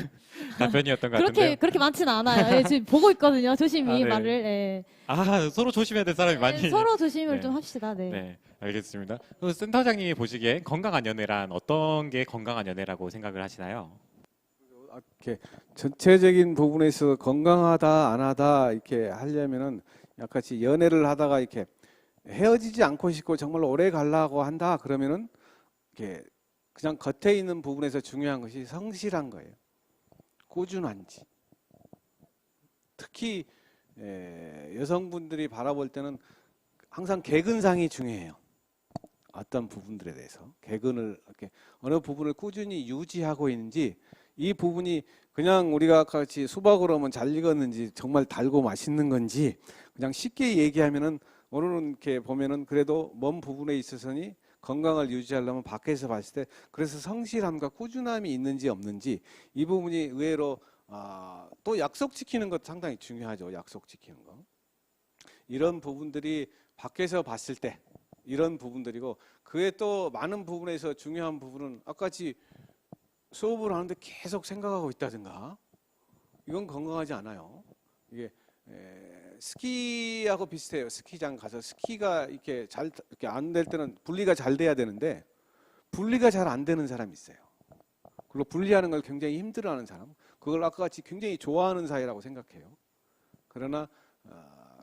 답변이었던 것 같은데요. 그렇게 많지는 않아요. 예, 지금 보고 있거든요. 조심히 아, 네. 말을. 예. 아, 서로 조심해야 될 사람이 많이. 예, 서로 조심을 네. 좀 합시다. 네. 네, 알겠습니다. 그럼 센터장님이 보시기에 건강한 연애란 어떤 게 건강한 연애라고 생각을 하시나요? 이렇게 전체적인 부분에서 건강하다 안 하다 이렇게 하려면은 약같이 연애를 하다가 이렇게 헤어지지 않고 싶고 정말 오래 가려고 한다 그러면은 이렇게 그냥 겉에 있는 부분에서 중요한 것이 성실한 거예요. 꾸준한지. 특히 여성분들이 바라볼 때는 항상 개근상이 중요해요. 어떤 부분들에 대해서 개근을 이렇게 어느 부분을 꾸준히 유지하고 있는지, 이 부분이 그냥 우리가 같이 수박으로 하면 잘 익었는지 정말 달고 맛있는 건지, 그냥 쉽게 얘기하면은 오늘은 이렇게 보면은 그래도 먼 부분에 있어서니 건강을 유지하려면 밖에서 봤을 때 그래서 성실함과 꾸준함이 있는지 없는지, 이 부분이 의외로 또 약속 지키는 것도 상당히 중요하죠. 약속 지키는 거. 이런 부분들이 밖에서 봤을 때 이런 부분들이고, 그에 또 많은 부분에서 중요한 부분은 아까같이 수업을 하는데 계속 생각하고 있다든가, 이건 건강하지 않아요. 이게 스키하고 비슷해요. 스키장 가서 스키가 이렇게 안 될 때는 분리가 잘 돼야 되는데 분리가 잘 안 되는 사람이 있어요. 그리고 분리하는 걸 굉장히 힘들어하는 사람, 그걸 아까 같이 굉장히 좋아하는 사이라고 생각해요. 그러나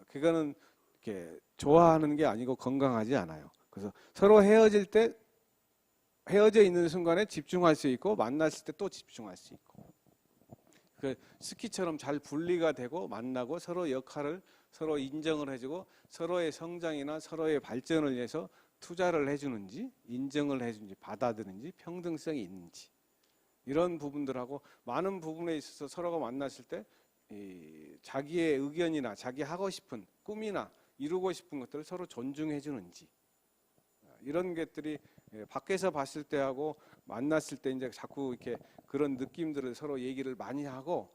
그거는 이렇게 좋아하는 게 아니고 건강하지 않아요. 그래서 서로 헤어질 때 헤어져 있는 순간에 집중할 수 있고 만났을 때 또 집중할 수 있고, 그 스키처럼 잘 분리가 되고 만나고 서로 역할을 서로 인정을 해주고 서로의 성장이나 서로의 발전을 위해서 투자를 해주는지 인정을 해주는지 받아들이는지 평등성이 있는지, 이런 부분들하고 많은 부분에 있어서 서로가 만났을 때 자기의 의견이나 자기 하고 싶은 꿈이나 이루고 싶은 것들을 서로 존중해 주는지, 이런 것들이 밖에서 봤을 때하고 만났을 때 이제 자꾸 이렇게 그런 느낌들을 서로 얘기를 많이 하고,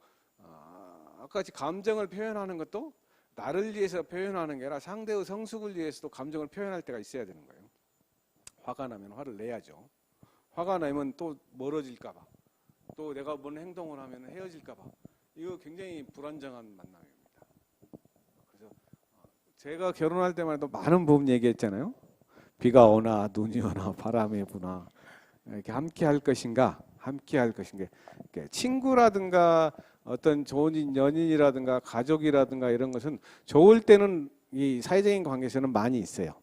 아까같이 감정을 표현하는 것도 나를 위해서 표현하는 게 아니라 상대의 성숙을 위해서도 감정을 표현할 때가 있어야 되는 거예요. 화가 나면 화를 내야죠. 화가 나면 또 멀어질까 봐, 또 내가 뭔 행동을 하면 헤어질까 봐, 이거 굉장히 불안정한 만남입니다. 그래서 제가 결혼할 때만 해도 많은 부분 얘기했잖아요. 비가 오나 눈이 오나 바람이 부나 이렇게 함께 할 것인가, 함께 할 것인가. 친구라든가 어떤 좋은 연인이라든가 가족이라든가 이런 것은 좋을 때는 이 사회적인 관계에서는 많이 있어요.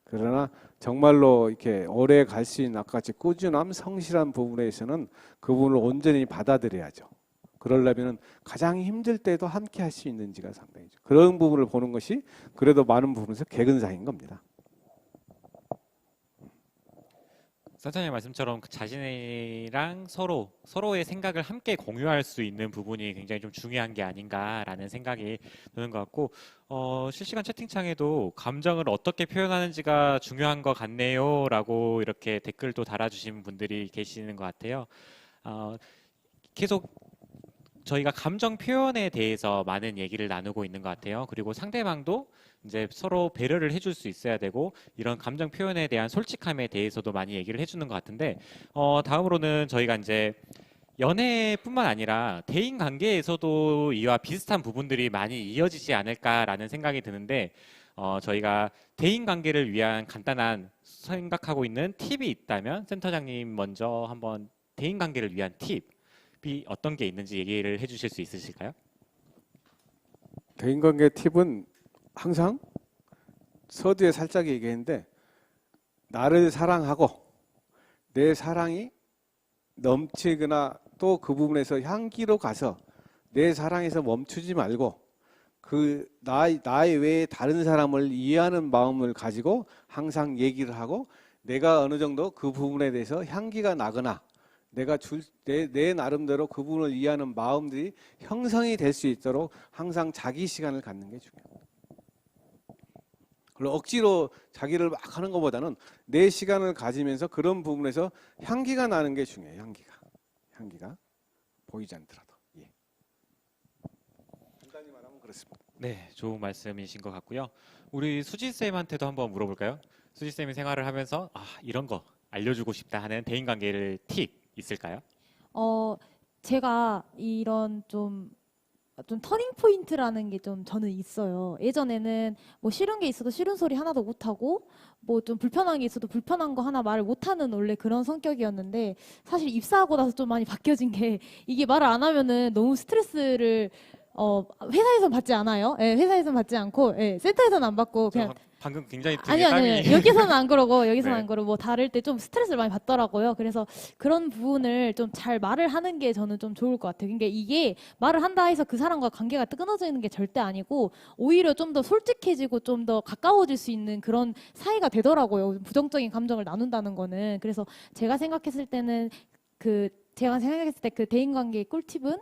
그러나 정말로 이렇게 오래 갈 수 있는 아까같이 꾸준함, 성실한 부분에 있어서는 그 부분을 온전히 받아들여야죠. 그러려면 가장 힘들 때도 함께 할 수 있는지가 상당히 그런 부분을 보는 것이 그래도 많은 부분에서 개근상인 겁니다. 선생님 말씀처럼 그 자신이랑 서로의 생각을 함께 공유할 수 있는 부분이 굉장히 좀 중요한 게 아닌가라는 생각이 드는 것 같고, 실시간 채팅창에도 감정을 어떻게 표현하는지가 중요한 것 같네요라고 이렇게 댓글도 달아주신 분들이 계시는 것 같아요. 계속 저희가 감정 표현에 대해서 많은 얘기를 나누고 있는 것 같아요. 그리고 상대방도 이제 서로 배려를 해줄 수 있어야 되고, 이런 감정 표현에 대한 솔직함에 대해서도 많이 얘기를 해주는 것 같은데, 다음으로는 저희가 이제 연애뿐만 아니라 대인 관계에서도 이와 비슷한 부분들이 많이 이어지지 않을까라는 생각이 드는데, 저희가 대인 관계를 위한 간단한 생각하고 있는 팁이 있다면 센터장님 먼저 한번 대인 관계를 위한 팁이 어떤 게 있는지 얘기를 해주실 수 있으실까요? 대인관계 팁은 항상 서두에 살짝 얘기했는데, 나를 사랑하고 내 사랑이 넘치거나 또 그 부분에서 향기로 가서 내 사랑에서 멈추지 말고 그 나의 외에 다른 사람을 이해하는 마음을 가지고 항상 얘기를 하고, 내가 어느 정도 그 부분에 대해서 향기가 나거나 내가 내 나름대로 그 부분을 이해하는 마음들이 형성이 될 수 있도록 항상 자기 시간을 갖는 게 중요합니다. 그리고 억지로 자기를 막 하는 것보다는 내 시간을 가지면서 그런 부분에서 향기가 나는 게 중요해요. 향기가 보이지 않더라도. 예. 간단히 말하면 그렇습니다. 네, 좋은 말씀이신 것 같고요. 우리 수지 쌤한테도 한번 물어볼까요? 수지 쌤이 생활을 하면서 이런 거 알려주고 싶다 하는 대인관계를 팁 있을까요? 제가 이런 좀 터닝 포인트라는 게 좀 저는 있어요. 예전에는 뭐 싫은 게 있어도 싫은 소리 하나도 못 하고 뭐 좀 불편한 게 있어도 불편한 거 하나 말을 못 하는 원래 그런 성격이었는데 사실 입사하고 나서 좀 많이 바뀌어진 게 이게 말을 안 하면은 너무 스트레스를 회사에선 받지 않아요. 예, 회사에선 받지 않고 예, 센터에서는 안 받고 그냥 방금 굉장히 등에 아니요, 땀이 아니요. 여기서는 안 그러고 여기서는 네. 안 그러고 뭐 다를 때 좀 스트레스를 많이 받더라고요. 그래서 그런 부분을 좀 잘 말을 하는 게 저는 좀 좋을 것 같아요. 그러니까 이게 말을 한다 해서 그 사람과 관계가 끊어지는 게 절대 아니고 오히려 좀 더 솔직해지고 좀 더 가까워질 수 있는 그런 사이가 되더라고요. 부정적인 감정을 나눈다는 거는. 그래서 제가 생각했을 때는 제가 생각했을 때 그 대인관계의 꿀팁은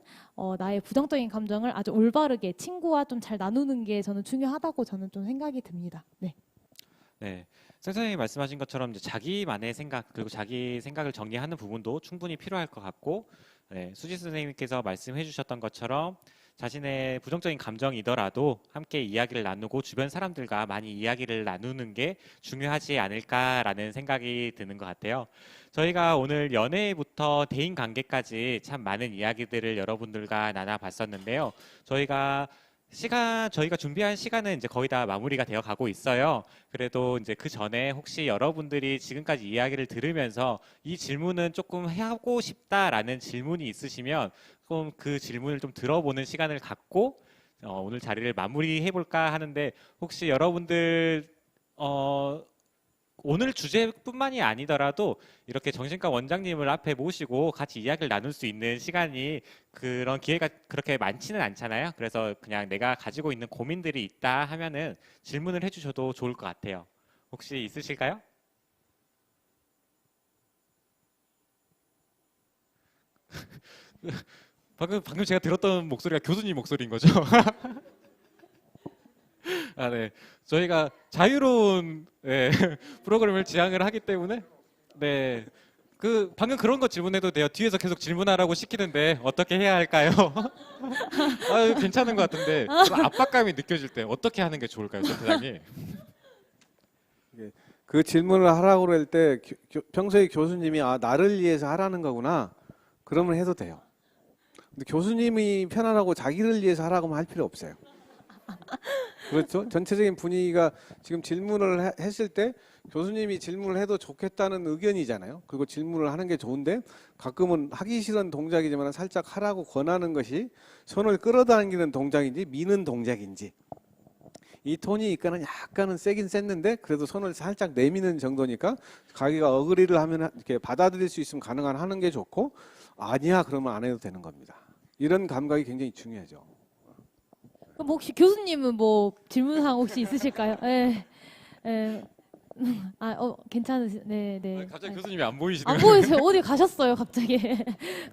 나의 부정적인 감정을 아주 올바르게 친구와 좀 잘 나누는 게 저는 중요하다고 저는 좀 생각이 듭니다. 네. 네, 선생님이 말씀하신 것처럼 이제 자기만의 생각 그리고 자기 생각을 정리하는 부분도 충분히 필요할 것 같고, 네, 수지 선생님께서 말씀해주셨던 것처럼 자신의 부정적인 감정이더라도 함께 이야기를 나누고 주변 사람들과 많이 이야기를 나누는 게 중요하지 않을까라는 생각이 드는 것 같아요. 저희가 오늘 연애부터 대인 관계까지 참 많은 이야기들을 여러분들과 나눠봤었는데요. 저희가 준비한 시간은 이제 거의 다 마무리가 되어 가고 있어요. 그래도 이제 그 전에 혹시 여러분들이 지금까지 이야기를 들으면서 이 질문은 조금 하고 싶다라는 질문이 있으시면 조금 그 질문을 좀 들어보는 시간을 갖고 오늘 자리를 마무리해 볼까 하는데, 혹시 여러분들 오늘 주제뿐만이 아니더라도 이렇게 정신과 원장님을 앞에 모시고 같이 이야기를 나눌 수 있는 시간이 그런 기회가 그렇게 많지는 않잖아요. 그래서 그냥 내가 가지고 있는 고민들이 있다 하면은 질문을 해주셔도 좋을 것 같아요. 혹시 있으실까요? 방금 제가 들었던 목소리가 교수님 목소리인 거죠? 아, 네. 저희가 자유로운 네, 프로그램을 지향을 하기 때문에 네. 방금 그런 거 질문해도 돼요. 뒤에서 계속 질문하라고 시키는데 어떻게 해야 할까요? 괜찮은 것 같은데 그런 압박감이 느껴질 때 어떻게 하는 게 좋을까요, 센터장님? 그 질문을 하라고 그럴 때 평소에 교수님이 나를 위해서 하라는 거구나 그러면 해도 돼요. 근데 교수님이 편안하고 자기를 위해서 하라고 할 필요 없어요. 그렇죠? 전체적인 분위기가 지금 질문을 했을 때 교수님이 질문을 해도 좋겠다는 의견이잖아요. 그리고 질문을 하는 게 좋은데 가끔은 하기 싫은 동작이지만 살짝 하라고 권하는 것이 손을 끌어당기는 동작인지 미는 동작인지, 이 톤이 약간은 세긴 셌는데 그래도 손을 살짝 내미는 정도니까 자기가 어그리를 하면 이렇게 받아들일 수 있으면 가능한 하는 게 좋고, 아니야 그러면 안 해도 되는 겁니다. 이런 감각이 굉장히 중요하죠. 그럼 혹시 교수님은 뭐 질문사항 혹시 있으실까요? 예. 괜찮으세요? 네, 네. 갑자기 교수님이 안 보이시네요. 안 보이세요? 어디 가셨어요, 갑자기?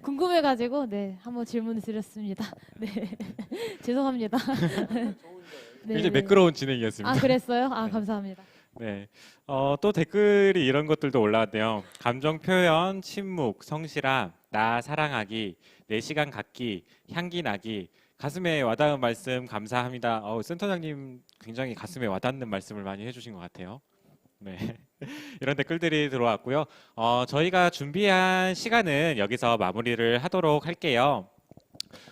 궁금해가지고 네, 한번 질문을 드렸습니다. 네, 죄송합니다. 네, 굉장히 매끄러운 진행이었습니다. 그랬어요? 네. 감사합니다. 네. 또 댓글이 이런 것들도 올라왔네요. 감정 표현, 침묵, 성실함, 나 사랑하기, 내 시간 갖기, 향기 나기. 가슴에 와닿은 말씀 감사합니다. 센터장님 굉장히 가슴에 와닿는 말씀을 많이 해주신 것 같아요. 네. 이런 댓글들이 들어왔고요. 저희가 준비한 시간은 여기서 마무리를 하도록 할게요.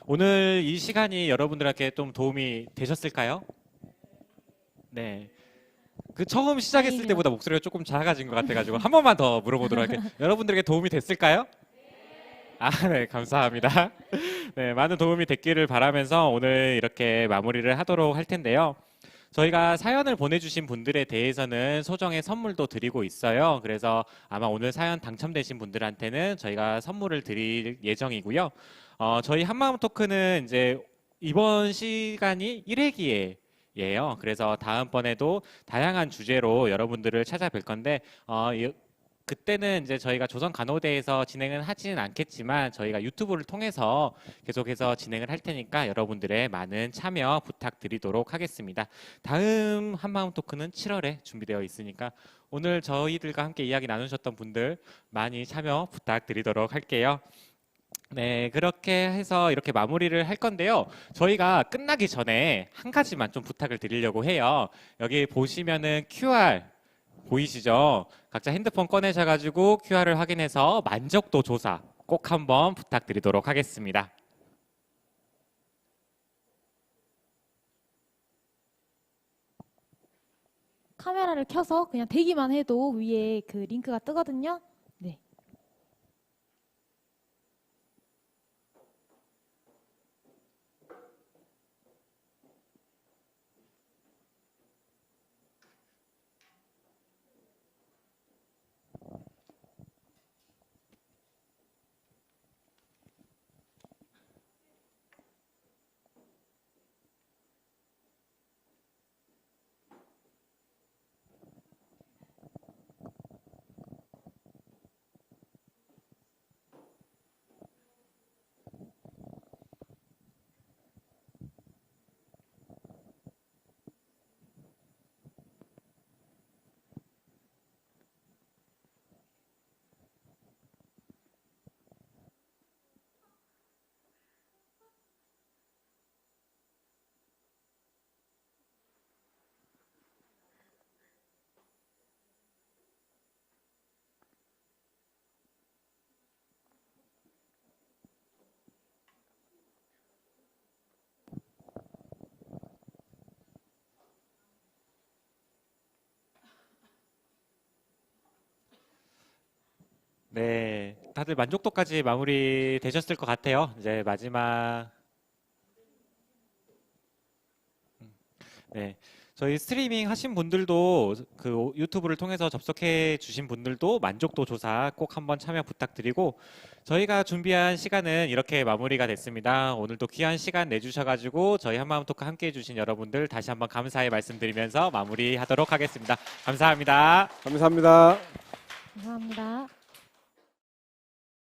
오늘 이 시간이 여러분들에게 좀 도움이 되셨을까요? 네. 처음 시작했을 때보다 목소리가 조금 작아진 것 같아가지고 한 번만 더 물어보도록 할게요. 여러분들에게 도움이 됐을까요? 네, 감사합니다. 네, 많은 도움이 됐기를 바라면서 오늘 이렇게 마무리를 하도록 할 텐데요. 저희가 사연을 보내주신 분들에 대해서는 소정의 선물도 드리고 있어요. 그래서 아마 오늘 사연 당첨되신 분들한테는 저희가 선물을 드릴 예정이고요. 저희 한마음 토크는 이제 이번 시간이 1회기예요. 그래서 다음번에도 다양한 주제로 여러분들을 찾아뵐 건데 그때는 이제 저희가 조선간호대에서 진행은 하지는 않겠지만 저희가 유튜브를 통해서 계속해서 진행을 할 테니까 여러분들의 많은 참여 부탁드리도록 하겠습니다. 다음 한마음 토크는 7월에 준비되어 있으니까 오늘 저희들과 함께 이야기 나누셨던 분들 많이 참여 부탁드리도록 할게요. 네, 그렇게 해서 이렇게 마무리를 할 건데요. 저희가 끝나기 전에 한 가지만 좀 부탁을 드리려고 해요. 여기 보시면은 QR 보이시죠? 각자 핸드폰 꺼내셔가지고 QR을 확인해서 만족도 조사 꼭 한번 부탁드리도록 하겠습니다. 카메라를 켜서 그냥 대기만 해도 위에 그 링크가 뜨거든요. 네. 네, 다들 만족도까지 마무리 되셨을 것 같아요. 이제 마지막. 네, 저희 스트리밍 하신 분들도 그 유튜브를 통해서 접속해 주신 분들도 만족도 조사 꼭 한번 참여 부탁드리고 저희가 준비한 시간은 이렇게 마무리가 됐습니다. 오늘도 귀한 시간 내주셔가지고 저희 한마음 토크 함께 해주신 여러분들 다시 한번 감사의 말씀드리면서 마무리하도록 하겠습니다. 감사합니다. 감사합니다. 감사합니다.